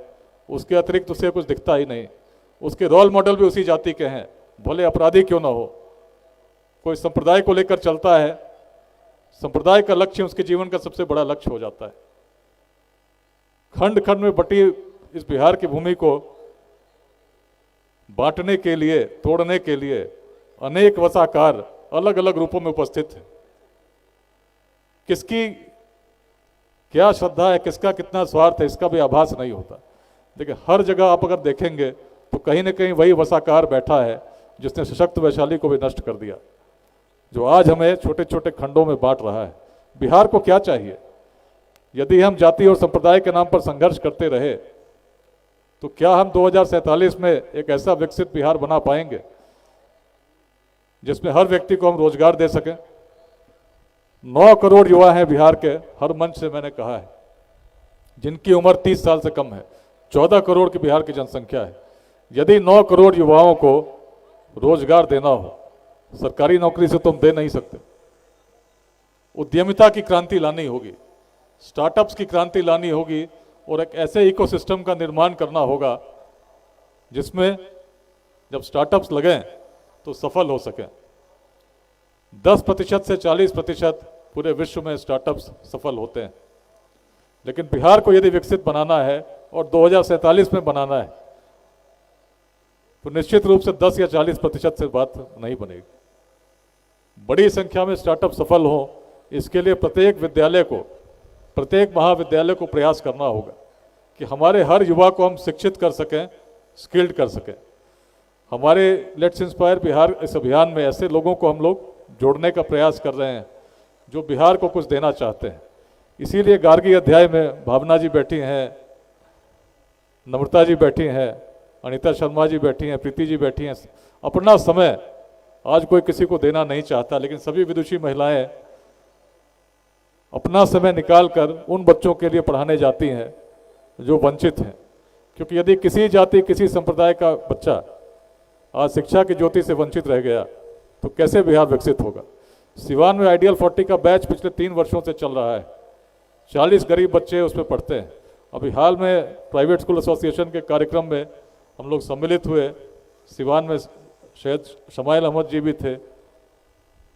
उसके अतिरिक्त उसे कुछ दिखता ही नहीं। उसके रोल मॉडल भी उसी जाति के हैं, भले अपराधी क्यों ना हो। कोई संप्रदाय को लेकर चलता है, संप्रदाय का लक्ष्य उसके जीवन का सबसे बड़ा लक्ष्य हो जाता है। खंड खंड में बटी इस बिहार की भूमि को बांटने के लिए, तोड़ने के लिए अनेक वसाकार अलग अलग रूपों में उपस्थित हैं। किसकी क्या श्रद्धा है, किसका कितना स्वार्थ है, इसका भी आभास नहीं होता। देखिए हर जगह आप अगर देखेंगे तो कहीं ना कहीं वही वसाकार बैठा है जिसने सशक्त वैशाली को भी नष्ट कर दिया, जो आज हमें छोटे छोटे खंडों में बांट रहा है। बिहार को क्या चाहिए? यदि हम जाति और संप्रदाय के नाम पर संघर्ष करते रहे तो क्या हम 2047 में एक ऐसा विकसित बिहार बना पाएंगे जिसमें हर व्यक्ति को हम रोजगार दे सकें? 9 करोड़ युवा हैं बिहार के, हर मंच से मैंने कहा है, जिनकी उम्र 30 साल से कम है। 14 करोड़ की बिहार की जनसंख्या है। यदि 9 करोड़ युवाओं को रोजगार देना हो, सरकारी नौकरी से तो हम दे नहीं सकते। उद्यमिता की क्रांति लानी होगी, स्टार्टअप्स की क्रांति लानी होगी और एक ऐसे इकोसिस्टम का निर्माण करना होगा जिसमें जब स्टार्टअप्स लगें तो सफल हो सकें। 10% से 40% पूरे विश्व में स्टार्टअप्स सफल होते हैं, लेकिन बिहार को यदि विकसित बनाना है और 2047 में बनाना है तो निश्चित रूप से 10 या 40% से बात नहीं बनेगी। बड़ी संख्या में स्टार्टअप सफल हों, इसके लिए प्रत्येक विद्यालय को, प्रत्येक महाविद्यालय को प्रयास करना होगा कि हमारे हर युवा को हम शिक्षित कर सकें, स्किल्ड कर सकें। हमारे लेट्स इंस्पायर बिहार इस अभियान में ऐसे लोगों को हम लोग जोड़ने का प्रयास कर रहे हैं जो बिहार को कुछ देना चाहते हैं। इसीलिए गार्गी अध्याय में भावना जी बैठी हैं, नम्रता जी बैठी हैं, अनीता शर्मा जी बैठी हैं, प्रीति जी बैठी हैं। अपना समय आज कोई किसी को देना नहीं चाहता, लेकिन सभी विदुषी महिलाएं अपना समय निकालकर उन बच्चों के लिए पढ़ाने जाती हैं जो वंचित हैं। क्योंकि यदि किसी जाति, किसी संप्रदाय का बच्चा आज शिक्षा की ज्योति से वंचित रह गया तो कैसे बिहार विकसित होगा। सिवान में आइडियल 40 का बैच पिछले 3 वर्षों से चल रहा है। 40 गरीब बच्चे उसमें पढ़ते हैं। अभी हाल में प्राइवेट स्कूल एसोसिएशन के कार्यक्रम में हम लोग सम्मिलित हुए। सिवान में शायद शमाइल अहमद जी भी थे,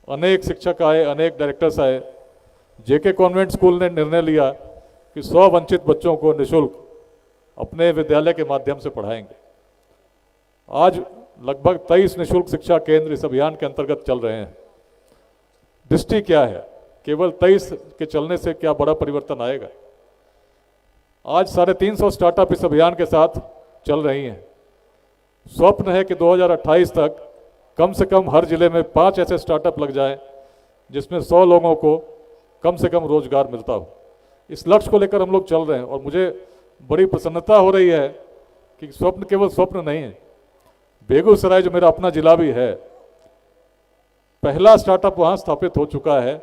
अनेक शिक्षक आए, अनेक डायरेक्टर्स आए। जेके कॉन्वेंट स्कूल ने निर्णय लिया कि 100 वंचित बच्चों को निःशुल्क अपने विद्यालय के माध्यम से पढ़ाएंगे। आज लगभग 23 निःशुल्क शिक्षा केंद्र इस अभियान के अंतर्गत चल रहे हैं। दृष्टि क्या है, केवल 23 के चलने से क्या बड़ा परिवर्तन आएगा। आज 350 स्टार्टअप इस अभियान के साथ चल रही हैं। स्वप्न है कि 2028 तक कम से कम हर जिले में 5 ऐसे स्टार्टअप लग जाएं जिसमें 100 लोगों को कम से कम रोजगार मिलता हो। इस लक्ष्य को लेकर हम लोग चल रहे हैं और मुझे बड़ी प्रसन्नता हो रही है कि स्वप्न केवल स्वप्न नहीं है। बेगूसराय जो मेरा अपना जिला भी है, पहला स्टार्टअप वहाँ स्थापित हो चुका है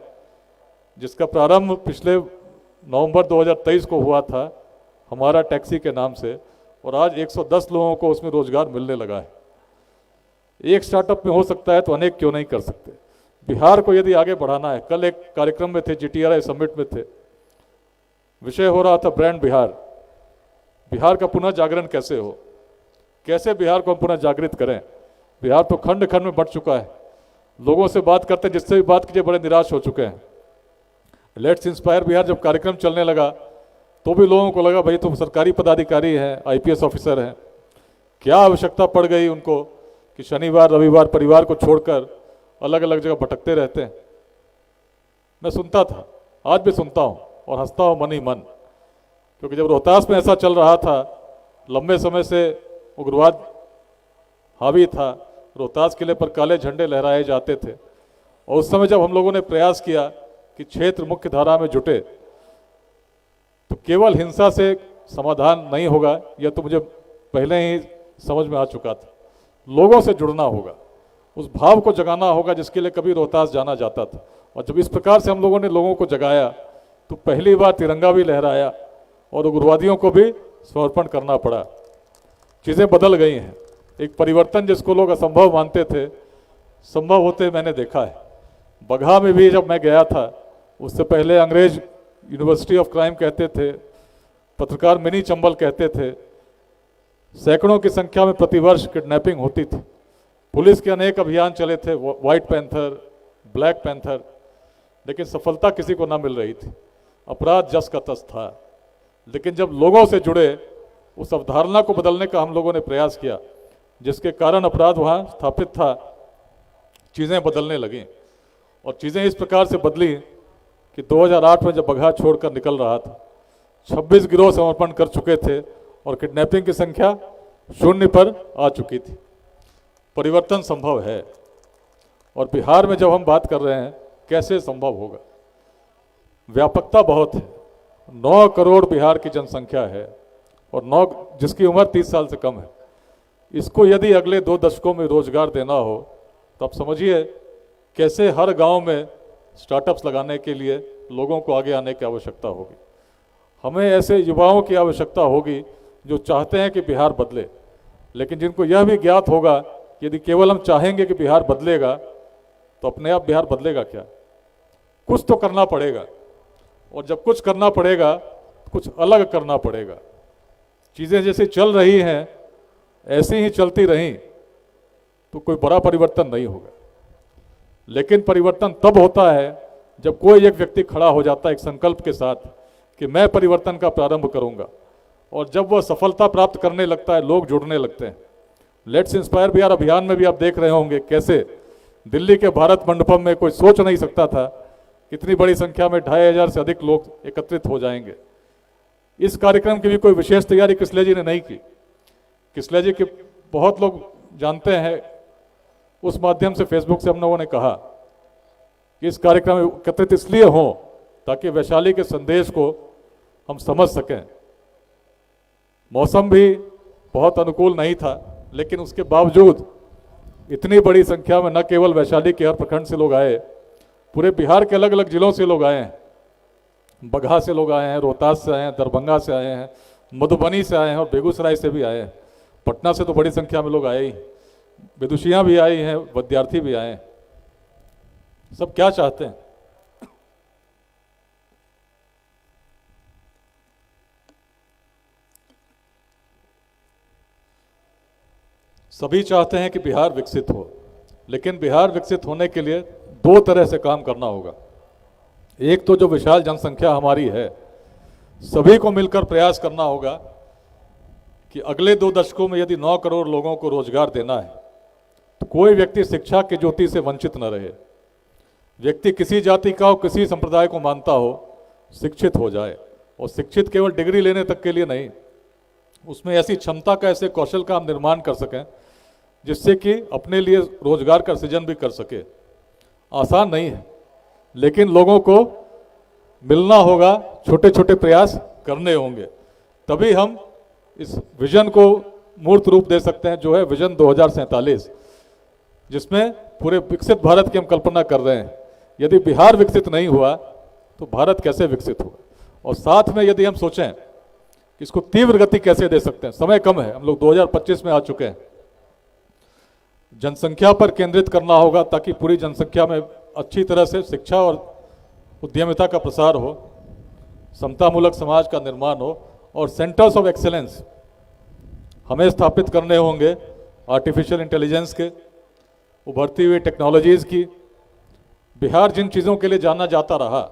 जिसका प्रारंभ पिछले नवंबर 2023 को हुआ था हमारा टैक्सी के नाम से, और आज 110 लोगों को उसमें रोजगार मिलने लगा है। एक स्टार्टअप में हो सकता है तो अनेक क्यों नहीं कर सकते। बिहार को यदि आगे बढ़ाना है, कल एक कार्यक्रम में थे, GTRI समिट में थे, विषय हो रहा था ब्रांड बिहार। बिहार का पुनः जागरण कैसे हो, कैसे बिहार को हम पुनः जागृत करें। बिहार तो खंड खंड में बढ़ चुका है। लोगों से बात करते हैं, जिससे भी बात कीजिए बड़े निराश हो चुके हैं। लेट्स इंस्पायर बिहार जब कार्यक्रम चलने लगा तो भी लोगों को लगा भाई तो सरकारी पदाधिकारी हैं, IPS ऑफिसर हैं, क्या आवश्यकता पड़ गई उनको कि शनिवार रविवार परिवार को छोड़कर अलग अलग जगह भटकते रहते हैं। मैं सुनता था, आज भी सुनता हूँ और हंसता हूँ मन ही मन, क्योंकि जब रोहतास में ऐसा चल रहा था, लंबे समय से उग्रवाद हावी था, रोहतास किले पर काले झंडे लहराए जाते थे, और उस समय जब हम लोगों ने प्रयास किया कि क्षेत्र मुख्य धारा में जुटे तो केवल हिंसा से समाधान नहीं होगा, यह तो मुझे पहले ही समझ में आ चुका था। लोगों से जुड़ना होगा, उस भाव को जगाना होगा जिसके लिए कभी रोहतास जाना जाता था। और जब इस प्रकार से हम लोगों ने लोगों को जगाया तो पहली बार तिरंगा भी लहराया और उग्रवादियों को भी समर्पण करना पड़ा। चीज़ें बदल गई हैं। एक परिवर्तन जिसको लोग असंभव मानते थे, संभव होते मैंने देखा है। बगहा में भी जब मैं गया था, उससे पहले अंग्रेज यूनिवर्सिटी ऑफ क्राइम कहते थे, पत्रकार मिनी चंबल कहते थे। सैकड़ों की संख्या में प्रतिवर्ष किडनैपिंग होती थी। पुलिस के अनेक अभियान चले थे, व्हाइट पैंथर, ब्लैक पैंथर, लेकिन सफलता किसी को ना मिल रही थी। अपराध जस का तस था। लेकिन जब लोगों से जुड़े, उस अवधारणा को बदलने का हम लोगों ने प्रयास किया, जिसके कारण अपराध वहाँ स्थापित था, चीज़ें बदलने लगीं। और चीज़ें इस प्रकार से बदली कि 2008 में जब बगहा छोड़कर निकल रहा था, 26 गिरोह समर्पण कर चुके थे और किडनैपिंग की संख्या 0 पर आ चुकी थी। परिवर्तन संभव है। और बिहार में जब हम बात कर रहे हैं कैसे संभव होगा, व्यापकता बहुत है। 9 करोड़ बिहार की जनसंख्या है और 9 जिसकी उम्र 30 साल से कम है। इसको यदि अगले 2 दशकों में रोजगार देना हो तो आप समझिए कैसे हर गांव में स्टार्टअप्स लगाने के लिए लोगों को आगे आने की आवश्यकता होगी। हमें ऐसे युवाओं की आवश्यकता होगी जो चाहते हैं कि बिहार बदले, लेकिन जिनको यह भी ज्ञात होगा कि यदि केवल हम चाहेंगे कि बिहार बदलेगा तो अपने आप बिहार बदलेगा क्या। कुछ तो करना पड़ेगा, और जब कुछ करना पड़ेगा कुछ अलग करना पड़ेगा। चीज़ें जैसे चल रही हैं ऐसी ही चलती रहीं तो कोई बड़ा परिवर्तन नहीं होगा। लेकिन परिवर्तन तब होता है जब कोई एक व्यक्ति खड़ा हो जाता है एक संकल्प के साथ कि मैं परिवर्तन का प्रारंभ करूंगा, और जब वह सफलता प्राप्त करने लगता है लोग जुड़ने लगते हैं। लेट्स इंस्पायर बिहार अभियान में भी आप देख रहे होंगे कैसे दिल्ली के भारत मंडपम में कोई सोच नहीं सकता था कितनी बड़ी संख्या में 2500 से अधिक लोग एकत्रित हो जाएंगे। इस कार्यक्रम की भी कोई विशेष तैयारी किसले जी ने नहीं की। किसले जी के बहुत लोग जानते हैं, उस माध्यम से फेसबुक से हम लोगों ने कहा कि इस कार्यक्रम में एकत्रित इसलिए हों ताकि वैशाली के संदेश को हम समझ सकें। मौसम भी बहुत अनुकूल नहीं था, लेकिन उसके बावजूद इतनी बड़ी संख्या में न केवल वैशाली के हर प्रखंड से लोग आए, पूरे बिहार के अलग अलग जिलों से लोग आए हैं। बगहा से लोग आए हैं, रोहतास से आए हैं, दरभंगा से आए हैं, मधुबनी से आए हैं और बेगूसराय से भी आए हैं। पटना से तो बड़ी संख्या में लोग आए ही, विदुषियाँ भी आई हैं, विद्यार्थी भी आए हैं। सब क्या चाहते हैं? सभी चाहते हैं कि बिहार विकसित हो, लेकिन बिहार विकसित होने के लिए दो तरह से काम करना होगा। एक तो जो विशाल जनसंख्या हमारी है, सभी को मिलकर प्रयास करना होगा कि अगले 2 दशकों में यदि 9 करोड़ लोगों को रोजगार देना है तो कोई व्यक्ति शिक्षा की ज्योति से वंचित न रहे। व्यक्ति किसी जाति का हो, किसी संप्रदाय को मानता हो, शिक्षित हो जाए। और शिक्षित केवल डिग्री लेने तक के लिए नहीं, उसमें ऐसी क्षमता का, ऐसे कौशल का हम निर्माण कर सकें जिससे कि अपने लिए रोजगार का सृजन भी कर सके। आसान नहीं है, लेकिन लोगों को मिलना होगा, छोटे छोटे प्रयास करने होंगे, तभी हम इस विजन को मूर्त रूप दे सकते हैं, जो है विजन 2047, जिसमें पूरे विकसित भारत की हम कल्पना कर रहे हैं। यदि बिहार विकसित नहीं हुआ तो भारत कैसे विकसित होगा? और साथ में यदि हम सोचें कि इसको तीव्र गति कैसे दे सकते हैं, समय कम है, हम लोग 2025 में आ चुके हैं। जनसंख्या पर केंद्रित करना होगा ताकि पूरी जनसंख्या में अच्छी तरह से शिक्षा और उद्यमिता का प्रसार हो, समतामूलक समाज का निर्माण हो, और सेंटर्स ऑफ एक्सीलेंस हमें स्थापित करने होंगे आर्टिफिशियल इंटेलिजेंस के, उभरती हुई टेक्नोलॉजीज़ की। बिहार जिन चीज़ों के लिए जाना जाता रहा,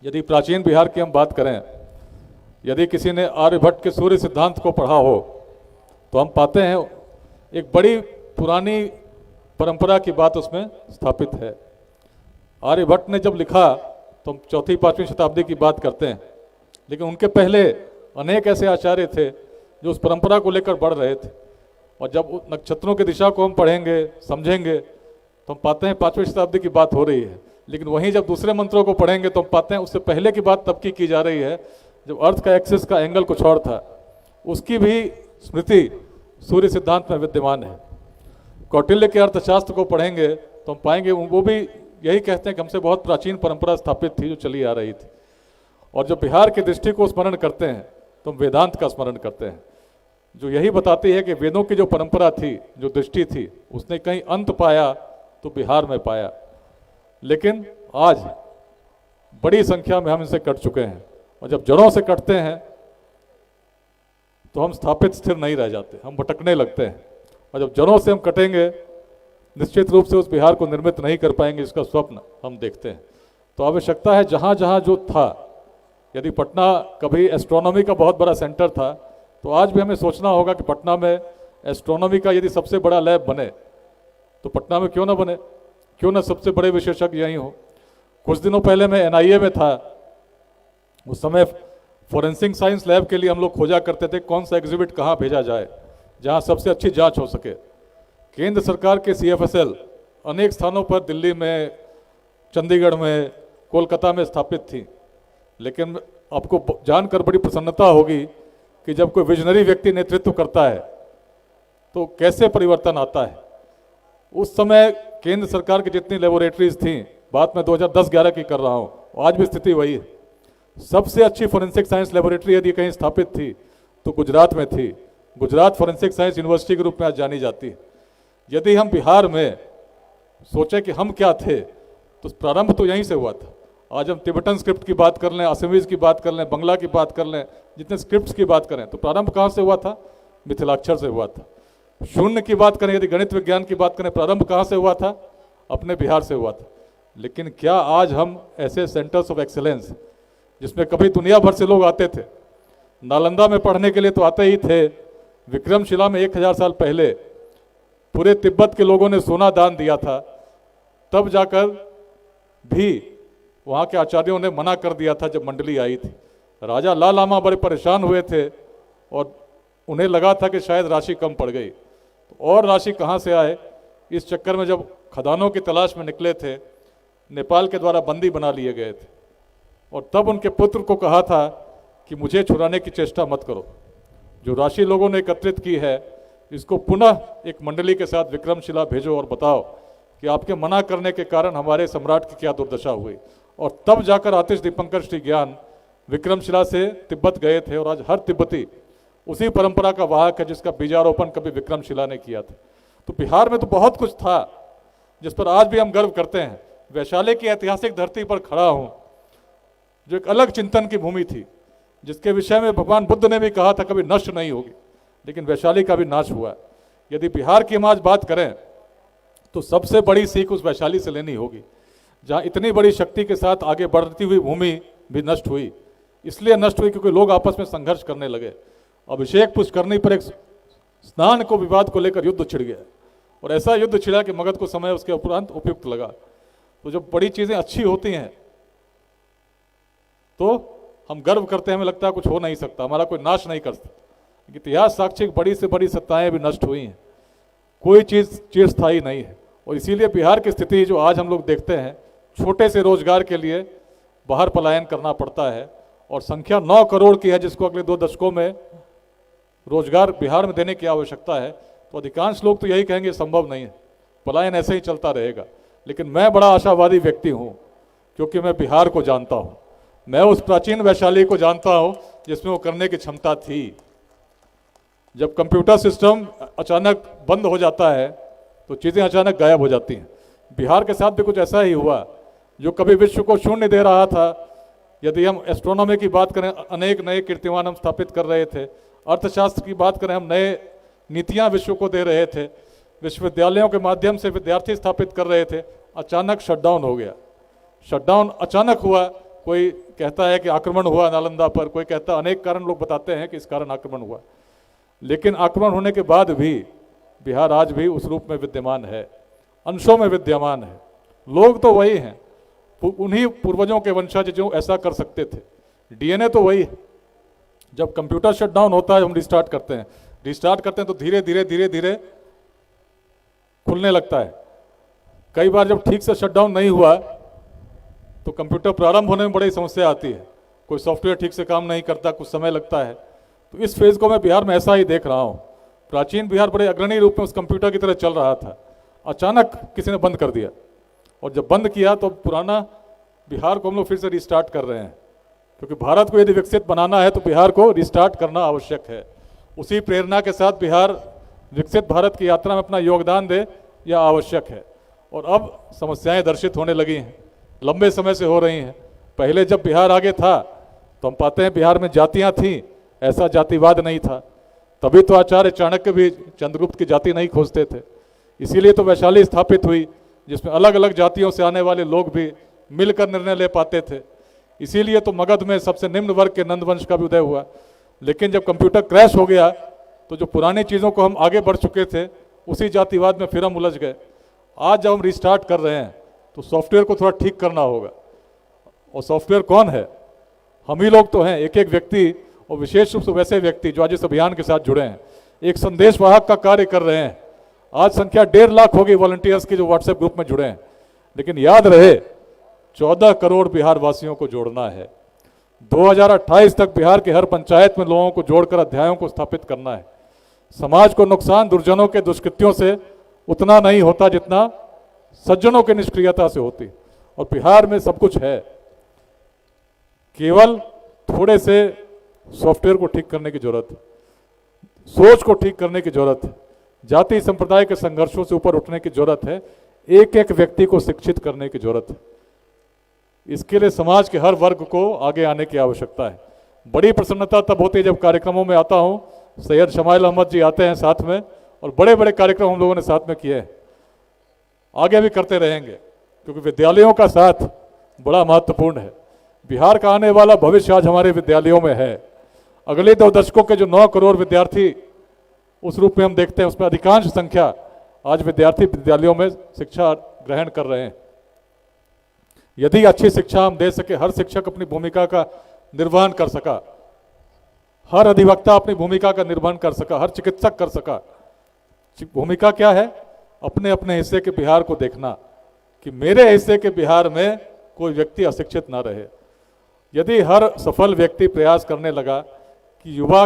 यदि प्राचीन बिहार की हम बात करें, यदि किसी ने आर्यभट्ट के सूर्य सिद्धांत को पढ़ा हो तो हम पाते हैं एक बड़ी पुरानी परंपरा की बात उसमें स्थापित है। आर्यभट्ट ने जब लिखा तो हम 4वीं-5वीं शताब्दी की बात करते हैं, लेकिन उनके पहले अनेक ऐसे आचार्य थे जो उस परंपरा को लेकर बढ़ रहे थे। और जब नक्षत्रों की दिशा को हम पढ़ेंगे, समझेंगे, तो हम पाते हैं 5वीं शताब्दी की बात हो रही है। लेकिन वहीं जब दूसरे मंत्रों को पढ़ेंगे तो हम पाते हैं उससे पहले की बात तब की जा रही है जब अर्थ का एक्सिस का एंगल कुछ और था। उसकी भी स्मृति सूर्य सिद्धांत में विद्यमान है। कौटिल्य के अर्थशास्त्र को पढ़ेंगे तो हम पाएंगे वो भी यही कहते हैं कि हमसे बहुत प्राचीन परंपरा स्थापित थी जो चली आ रही थी। और जब बिहार की दृष्टि को स्मरण करते हैं तो हम वेदांत का स्मरण करते हैं, जो यही बताती है कि वेदों की जो परंपरा थी, जो दृष्टि थी, उसने कहीं अंत पाया तो बिहार में पाया। लेकिन आज बड़ी संख्या में हम इनसे कट चुके हैं, और जब जड़ों से कटते हैं तो हम स्थापित स्थिर नहीं रह जाते, हम भटकने लगते हैं। और जब जड़ों से हम कटेंगे, निश्चित रूप से उस बिहार को निर्मित नहीं कर पाएंगे जिसका स्वप्न हम देखते हैं। तो आवश्यकता है जहाँ जहाँ जो था, यदि पटना कभी एस्ट्रोनॉमी का बहुत बड़ा सेंटर था, तो आज भी हमें सोचना होगा कि पटना में एस्ट्रोनॉमी का यदि सबसे बड़ा लैब बने तो पटना में क्यों ना बने, क्यों ना सबसे बड़े विशेषज्ञ यहीं हो। कुछ दिनों पहले मैं NIA में था, उस समय फोरेंसिक साइंस लैब के लिए हम लोग खोजा करते थे कौन सा एग्जिबिट कहाँ भेजा जाए जहाँ सबसे अच्छी जांच हो सके। केंद्र सरकार के CFSL अनेक स्थानों पर दिल्ली में, चंडीगढ़ में, कोलकाता में स्थापित थी। लेकिन आपको जानकर बड़ी प्रसन्नता होगी कि जब कोई विजनरी व्यक्ति नेतृत्व करता है तो कैसे परिवर्तन आता है। उस समय केंद्र सरकार की जितनी लेबोरेटरीज थी, बात मैं 2010-11 की कर रहा हूँ, आज भी स्थिति वही है। सबसे अच्छी फोरेंसिक साइंस लेबोरेटरी यदि कहीं स्थापित थी तो गुजरात में थी। गुजरात फोरेंसिक साइंस यूनिवर्सिटी के रूप में आज जानी जाती है। यदि हम बिहार में सोचें कि हम क्या थे, तो प्रारंभ तो यहीं से हुआ था। आज हम तिब्बतन स्क्रिप्ट की बात कर लें, असमीज की बात कर लें, बंगला की बात कर लें, जितने स्क्रिप्ट्स की बात करें, तो प्रारंभ कहाँ से हुआ था? मिथिलाक्षर से हुआ था। शून्य की बात करें, यदि गणित विज्ञान की बात करें, प्रारंभ कहाँ से हुआ था? अपने बिहार से हुआ था। लेकिन क्या आज हम ऐसे सेंटर्स ऑफ एक्सीलेंस जिसमें कभी दुनिया भर से लोग आते थे, नालंदा में पढ़ने के लिए तो आते ही थे, विक्रमशिला में 1000 साल पहले पूरे तिब्बत के लोगों ने सोना दान दिया था, तब जाकर भी वहाँ के आचार्यों ने मना कर दिया था जब मंडली आई थी। राजा लाल लामा बड़े परेशान हुए थे और उन्हें लगा था कि शायद राशि कम पड़ गई, तो और राशि कहाँ से आए, इस चक्कर में जब खदानों की तलाश में निकले थे, नेपाल के द्वारा बंदी बना लिए गए थे और तब उनके पुत्र को कहा था कि मुझे छुड़ाने की चेष्टा मत करो, जो राशि लोगों ने एकत्रित की है इसको पुनः एक मंडली के साथ विक्रमशिला भेजो और बताओ कि आपके मना करने के कारण हमारे सम्राट की क्या दुर्दशा हुई। और तब जाकर आतिश दीपंकर श्री ज्ञान विक्रमशिला से तिब्बत गए थे और आज हर तिब्बती उसी परंपरा का वाहक है जिसका बीजारोपण कभी विक्रमशिला ने किया था। तो बिहार में तो बहुत कुछ था जिस पर आज भी हम गर्व करते हैं। वैशाली की ऐतिहासिक धरती पर खड़ा हूँ जो एक अलग चिंतन की भूमि थी, जिसके विषय में भगवान बुद्ध ने भी कहा था कभी नष्ट नहीं होगी, लेकिन वैशाली का भी नाश हुआ। यदि बिहार की हम आज बात करें तो सबसे बड़ी सीख उस वैशाली से लेनी होगी जहाँ इतनी बड़ी शक्ति के साथ आगे बढ़ती हुई भूमि भी नष्ट हुई। इसलिए नष्ट हुई क्योंकि लोग आपस में संघर्ष करने लगे। अभिषेक पुष्करणी पर एक स्नान को विवाद को लेकर युद्ध छिड़ गया और ऐसा युद्ध छिड़ा कि मगध को समय उसके उपरांत उपयुक्त लगा। तो जब बड़ी चीज़ें अच्छी होती हैं तो हम गर्व करते हैं, हमें लगता है कुछ हो नहीं सकता, हमारा कोई नाश नहीं कर सकता। इतिहास साक्षी बड़ी से बड़ी सत्ताएं भी नष्ट हुई हैं, कोई चीज़ चिरस्थायी नहीं है। और इसीलिए बिहार की स्थिति जो आज हम लोग देखते हैं, छोटे से रोजगार के लिए बाहर पलायन करना पड़ता है और संख्या 9 करोड़ की है जिसको अगले 2 दशकों में रोजगार बिहार में देने की आवश्यकता है। तो अधिकांश लोग तो यही कहेंगे संभव नहीं है, पलायन ऐसे ही चलता रहेगा। लेकिन मैं बड़ा आशावादी व्यक्ति हूँ क्योंकि मैं बिहार को जानता हूँ, मैं उस प्राचीन वैशाली को जानता हूँ जिसमें वो करने की क्षमता थी। जब कंप्यूटर सिस्टम अचानक बंद हो जाता है तो चीज़ें अचानक गायब हो जाती हैं। बिहार के साथ भी कुछ ऐसा ही हुआ, जो कभी विश्व को शून्य दे रहा था। यदि हम एस्ट्रोनॉमी की बात करें, अनेक नए कीर्तिमान हम स्थापित कर रहे थे। अर्थशास्त्र की बात करें, हम नए नीतियां विश्व को दे रहे थे। विश्वविद्यालयों के माध्यम से विद्यार्थी स्थापित कर रहे थे। अचानक शटडाउन हो गया, शटडाउन अचानक हुआ। कोई कहता है कि आक्रमण हुआ नालंदा पर, कोई कहता है, अनेक कारण लोग बताते हैं कि इस कारण आक्रमण हुआ। लेकिन आक्रमण होने के बाद भी बिहार आज भी उस रूप में विद्यमान है, अंशों में विद्यमान है। लोग तो वही हैं, उन्हीं पूर्वजों के वंशज जो ऐसा कर सकते थे। डीएनए तो वही है। जब कंप्यूटर शटडाउन होता है, हम रिस्टार्ट करते हैं तो धीरे धीरे धीरे धीरे खुलने लगता है। कई बार जब ठीक से शटडाउन नहीं हुआ तो कंप्यूटर प्रारंभ होने में बड़ी समस्या आती है, कोई सॉफ्टवेयर ठीक से काम नहीं करता, कुछ समय लगता है। तो इस फेज को मैं बिहार में ऐसा ही देख रहा हूँ। प्राचीन बिहार बड़े अग्रणी रूप में उस कंप्यूटर की तरह चल रहा था, अचानक किसी ने बंद कर दिया और जब बंद किया तो पुराना बिहार को हम लोग फिर से रिस्टार्ट कर रहे हैं, क्योंकि भारत को यदि विकसित बनाना है तो बिहार को रिस्टार्ट करना आवश्यक है। उसी प्रेरणा के साथ बिहार विकसित भारत की यात्रा में अपना योगदान दे, यह आवश्यक है। और अब समस्याएं दर्शित होने लगी हैं, लंबे समय से हो रही हैं। पहले जब बिहार आगे था तो हम पाते हैं बिहार में जातियां थीं, ऐसा जातिवाद नहीं था। तभी तो आचार्य चाणक्य भी चंद्रगुप्त की जाति नहीं खोजते थे। इसीलिए तो वैशाली स्थापित हुई, जिसमें अलग अलग जातियों से आने वाले लोग भी मिलकर निर्णय ले पाते थे। इसीलिए तो मगध में सबसे निम्न वर्ग के नंदवंश का भी उदय हुआ। लेकिन जब कंप्यूटर क्रैश हो गया तो जो पुरानी चीज़ों को हम आगे बढ़ चुके थे, उसी जातिवाद में फिर हम उलझ गए। आज जब हम रिस्टार्ट कर रहे हैं तो सॉफ्टवेयर को थोड़ा ठीक करना होगा। और सॉफ्टवेयर कौन है? हम ही लोग तो हैं, एक एक व्यक्ति, और विशेष रूप से वैसे व्यक्ति जो आज इस अभियान के साथ जुड़े हैं, एक संदेश वाहक का कार्य कर रहे हैं। आज संख्या 1.5 लाख हो गई वॉलंटियर्स की जो व्हाट्सएप ग्रुप में जुड़े हैं। लेकिन याद रहे, 14 करोड़ बिहार वासियों को जोड़ना है। 2028 तक बिहार के हर पंचायत में लोगों को जोड़कर अध्यायों को स्थापित करना है। समाज को नुकसान दुर्जनों के दुष्कृत्यों से उतना नहीं होता जितना सज्जनों के निष्क्रियता से होती। और बिहार में सब कुछ है, केवल थोड़े से सॉफ्टवेयर को ठीक करने की जरूरत है, सोच को ठीक करने की जरूरत है, जाति संप्रदाय के संघर्षों से ऊपर उठने की जरूरत है, एक एक व्यक्ति को शिक्षित करने की जरूरत है। इसके लिए समाज के हर वर्ग को आगे आने की आवश्यकता है। बड़ी प्रसन्नता तब होती है जब कार्यक्रमों में आता हूँ, सैयद शमाइल अहमद जी आते हैं साथ में, और बड़े बड़े कार्यक्रम हम लोगों ने साथ में किए हैं। आगे भी करते रहेंगे, क्योंकि विद्यालयों का साथ बड़ा महत्वपूर्ण है। बिहार का आने वाला भविष्य आज हमारे विद्यालयों में है। अगले 2 दशकों के जो 9 करोड़ विद्यार्थी उस रूप में हम देखते हैं, उसमें अधिकांश संख्या आज विद्यार्थी विद्यालयों में शिक्षा ग्रहण कर रहे हैं। यदि अच्छी शिक्षा हम दे सके, हर शिक्षक अपनी भूमिका का निर्वहन कर सका, हर अधिवक्ता अपनी भूमिका का निर्वहन कर सका, हर चिकित्सक कर सका। भूमिका क्या है? अपने अपने हिस्से के बिहार को देखना कि मेरे हिस्से के बिहार में कोई व्यक्ति अशिक्षित ना रहे। यदि हर सफल व्यक्ति प्रयास करने लगा कि युवा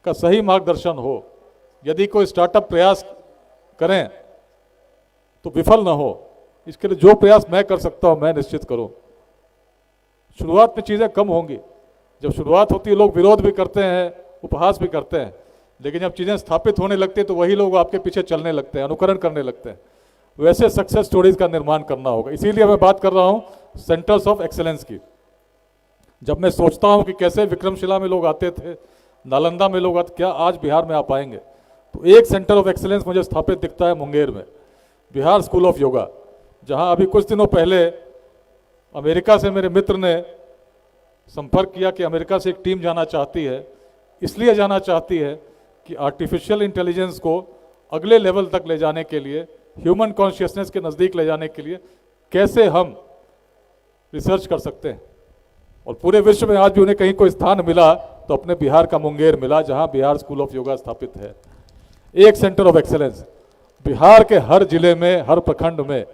का सही मार्गदर्शन हो, यदि कोई स्टार्टअप प्रयास करें तो विफल ना हो, इसके लिए जो प्रयास मैं कर सकता हूं मैं निश्चित करूं। शुरुआत में चीज़ें कम होंगी, जब शुरुआत होती है लोग विरोध भी करते हैं, उपहास भी करते हैं, लेकिन जब चीज़ें स्थापित होने लगती है तो वही लोग आपके पीछे चलने लगते हैं, अनुकरण करने लगते हैं। वैसे सक्सेस स्टोरीज का निर्माण करना होगा। इसीलिए मैं बात कर रहा हूं सेंटर्स ऑफ एक्सेलेंस की। जब मैं सोचता हूं कि कैसे विक्रमशिला में लोग आते थे, नालंदा में लोग आते, क्या आज बिहार में आ पाएंगे, तो एक सेंटर ऑफ एक्सेलेंस मुझे स्थापित दिखता है मुंगेर में, बिहार स्कूल ऑफ योगा, जहां अभी कुछ दिनों पहले अमेरिका से मेरे मित्र ने संपर्क किया कि अमेरिका से एक टीम जाना चाहती है। इसलिए जाना चाहती है कि आर्टिफिशियल इंटेलिजेंस को अगले लेवल तक ले जाने के लिए, ह्यूमन कॉन्शियसनेस के नज़दीक ले जाने के लिए कैसे हम रिसर्च कर सकते हैं। और पूरे विश्व में आज भी उन्हें कहीं कोई स्थान मिला तो अपने बिहार का मुंगेर मिला, जहां बिहार स्कूल ऑफ योगा स्थापित है। एक सेंटर ऑफ एक्सेलेंस बिहार के हर जिले में, हर प्रखंड में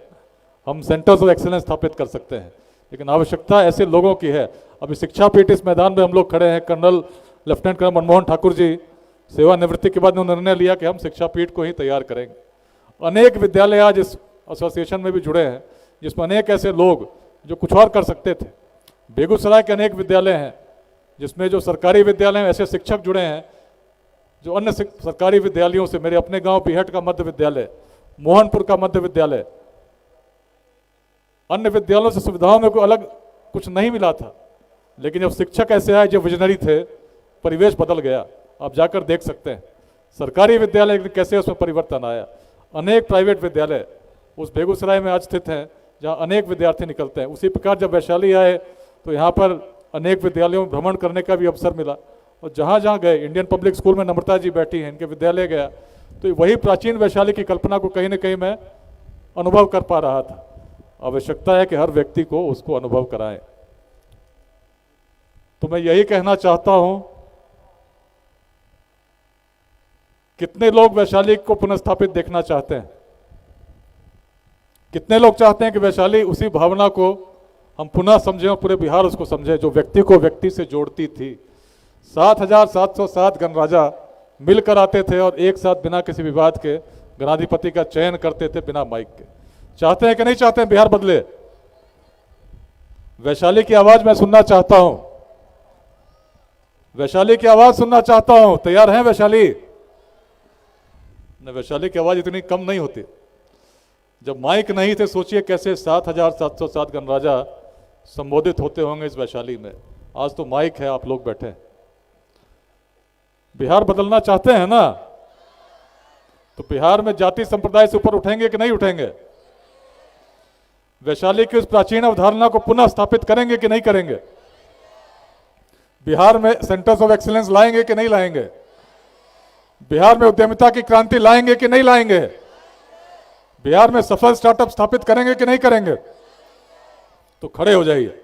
हम सेंटर्स ऑफ एक्सेलेंस स्थापित कर सकते हैं, लेकिन आवश्यकता ऐसे लोगों की है। अभी शिक्षा पीठ इस मैदान में हम लोग खड़े हैं, colonel lieutenant colonel Manmohan Thakur ji सेवानिवृत्ति के बाद उन्होंने निर्णय लिया कि हम शिक्षा पीठ को ही तैयार करेंगे। अनेक विद्यालय आज इस एसोसिएशन में भी जुड़े हैं, जिसमें अनेक ऐसे लोग जो कुछ और कर सकते थे। बेगूसराय के अनेक विद्यालय हैं जिसमें जो सरकारी विद्यालय हैं, ऐसे शिक्षक जुड़े हैं जो अन्य सरकारी विद्यालयों से, मेरे अपने गांव बिहट का मध्य विद्यालय, मोहनपुर का मध्य विद्यालय, अन्य विद्यालयों से सुविधाओं में कोई अलग कुछ नहीं मिला था, लेकिन जब शिक्षक ऐसे आए जो विजनरी थे, परिवेश बदल गया। आप जाकर देख सकते हैं सरकारी विद्यालय कैसे उसमें परिवर्तन आया। अनेक प्राइवेट विद्यालय उस बेगूसराय में आज स्थित हैं जहां अनेक विद्यार्थी निकलते हैं। उसी प्रकार जब वैशाली आए तो यहाँ पर अनेक विद्यालयों में भ्रमण करने का भी अवसर मिला, और जहाँ जहाँ गए, इंडियन पब्लिक स्कूल में नम्रता जी बैठी हैं, इनके विद्यालय गया तो वही प्राचीन वैशाली की कल्पना को कहीं ना कहीं मैं अनुभव कर पा रहा था। आवश्यकता है कि हर व्यक्ति को उसको अनुभव कराएं। तो मैं यही कहना चाहता हूं, कितने लोग वैशाली को पुनर्स्थापित देखना चाहते हैं? कितने लोग चाहते हैं कि वैशाली उसी भावना को हम पुनः समझें और पूरे बिहार उसको समझे जो व्यक्ति को व्यक्ति से जोड़ती थी। 7,707 गणराजा मिलकर आते थे और एक साथ बिना किसी विवाद के गणाधिपति का चयन करते थे, बिना माइक के। चाहते हैं कि नहीं चाहते हैं बिहार बदले? वैशाली की आवाज मैं सुनना चाहता हूं, वैशाली की आवाज सुनना चाहता हूं। तैयार हैं वैशाली? वैशाली की आवाज इतनी कम नहीं होती। जब माइक नहीं थे, सोचिए कैसे 7,707 गणराजा संबोधित होते होंगे इस वैशाली में। आज तो माइक है, आप लोग बैठे। बिहार बदलना चाहते हैं ना? तो बिहार में जाति संप्रदाय से ऊपर उठेंगे कि नहीं उठेंगे? वैशाली की उस प्राचीन अवधारणा को पुनः स्थापित करेंगे कि नहीं करेंगे? बिहार में सेंटर्स ऑफ एक्सीलेंस लाएंगे कि नहीं लाएंगे? बिहार में उद्यमिता की क्रांति लाएंगे कि नहीं लाएंगे? बिहार में सफल स्टार्टअप स्थापित करेंगे कि नहीं करेंगे? तो खड़े हो जाइए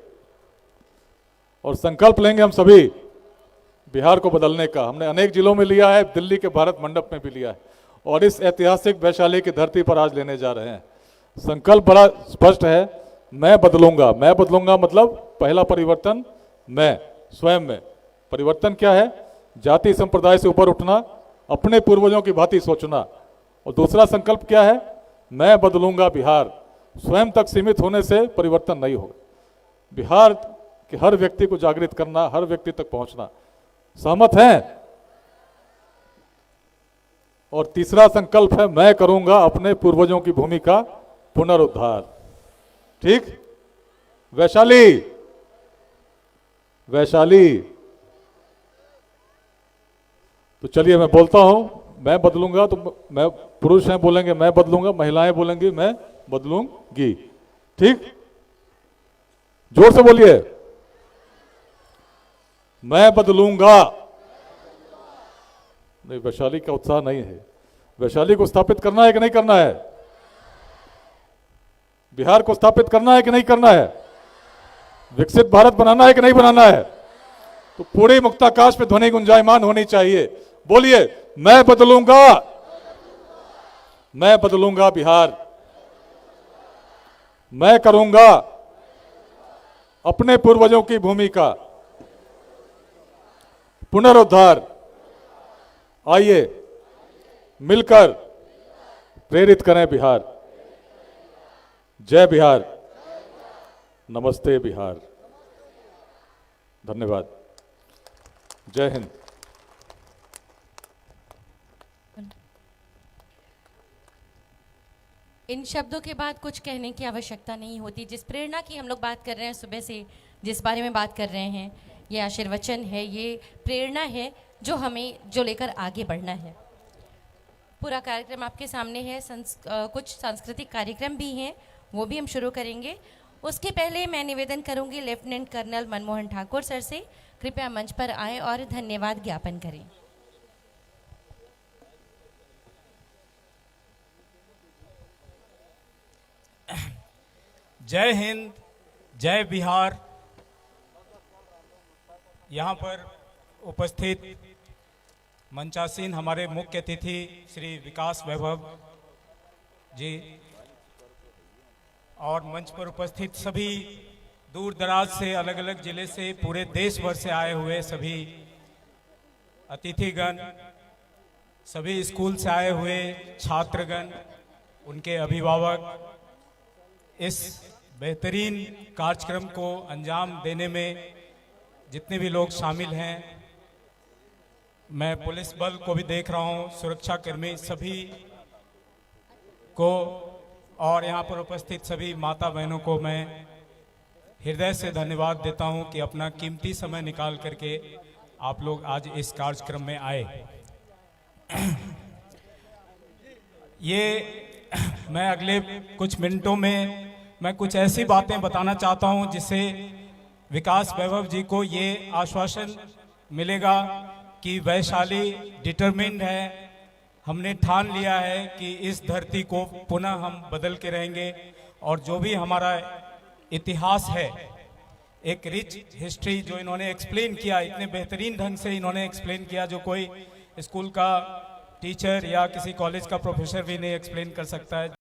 और संकल्प लेंगे हम सभी बिहार को बदलने का। हमने अनेक जिलों में लिया है, दिल्ली के भारत मंडप में भी लिया है, और इस ऐतिहासिक वैशाली की धरती पर आज लेने जा रहे हैं। संकल्प बड़ा स्पष्ट है, मैं बदलूंगा। मैं बदलूंगा मतलब पहला परिवर्तन मैं स्वयं में। परिवर्तन क्या है? जाति संप्रदाय से ऊपर उठना, अपने पूर्वजों की भांति सोचना। और दूसरा संकल्प क्या है? मैं बदलूंगा बिहार। स्वयं तक सीमित होने से परिवर्तन नहीं होगा। बिहार के हर व्यक्ति को जागृत करना, हर व्यक्ति तक पहुंचना। सहमत हैं? और तीसरा संकल्प है, मैं करूंगा अपने पूर्वजों की भूमि का पुनरुद्धार। ठीक? वैशाली, वैशाली। तो चलिए मैं बोलता हूं, मैं बदलूंगा तो मैं, पुरुष हैं बोलेंगे मैं बदलूंगा, महिलाएं बोलेंगी मैं बदलूंगी। ठीक, जोर से बोलिए, मैं बदलूंगा। नहीं, वैशाली का उत्साह नहीं है। वैशाली को स्थापित करना है कि नहीं करना है? बिहार को स्थापित करना है कि नहीं करना है? विकसित भारत बनाना है कि नहीं बनाना है? तो पूरे मुक्ताकाश में ध्वनि गुंजायमान होनी चाहिए। बोलिए, मैं बदलूंगा, मैं बदलूंगा बिहार, मैं करूंगा अपने पूर्वजों की भूमि का पुनरुद्धार। आइए मिलकर प्रेरित करें बिहार। जय बिहार, नमस्ते बिहार, धन्यवाद, जय हिंद। इन शब्दों के बाद कुछ कहने की आवश्यकता नहीं होती। जिस प्रेरणा की हम लोग बात कर रहे हैं, सुबह से जिस बारे में बात कर रहे हैं, ये आशीर्वचन है, ये प्रेरणा है जो हमें जो लेकर आगे बढ़ना है। पूरा कार्यक्रम आपके सामने है। कुछ सांस्कृतिक कार्यक्रम भी हैं, वो भी हम शुरू करेंगे। उसके पहले मैं निवेदन करूंगी lieutenant colonel Manmohan Thakur sir से, कृपया मंच पर आएं और धन्यवाद ज्ञापन करें। जय हिंद, जय बिहार। यहाँ पर उपस्थित मंचासीन हमारे मुख्य अतिथि श्री विकास वैभव जी और मंच पर उपस्थित सभी दूर दराज से, अलग अलग जिले से, पूरे देश भर से आए हुए सभी अतिथिगण, सभी स्कूल से आए हुए छात्रगण, उनके अभिभावक, इस बेहतरीन कार्यक्रम को अंजाम देने में जितने भी लोग शामिल हैं, मैं पुलिस बल को भी देख रहा हूं, सुरक्षा कर्मी सभी को और यहाँ पर उपस्थित सभी माता बहनों को मैं हृदय से धन्यवाद देता हूं कि अपना कीमती समय निकाल करके आप लोग आज इस कार्यक्रम में आए। ये मैं अगले कुछ मिनटों में मैं कुछ ऐसी बातें बताना चाहता हूं जिससे विकास वैभव जी को ये आश्वासन मिलेगा कि वैशाली डिटरमिन्ड है, हमने ठान लिया है कि इस धरती को पुनः हम बदल के रहेंगे और जो भी हमारा इतिहास है, एक रिच हिस्ट्री जो इन्होंने एक्सप्लेन किया, इतने बेहतरीन ढंग से इन्होंने एक्सप्लेन किया जो कोई स्कूल का टीचर या किसी कॉलेज का प्रोफेसर भी नहीं एक्सप्लेन कर सकता है।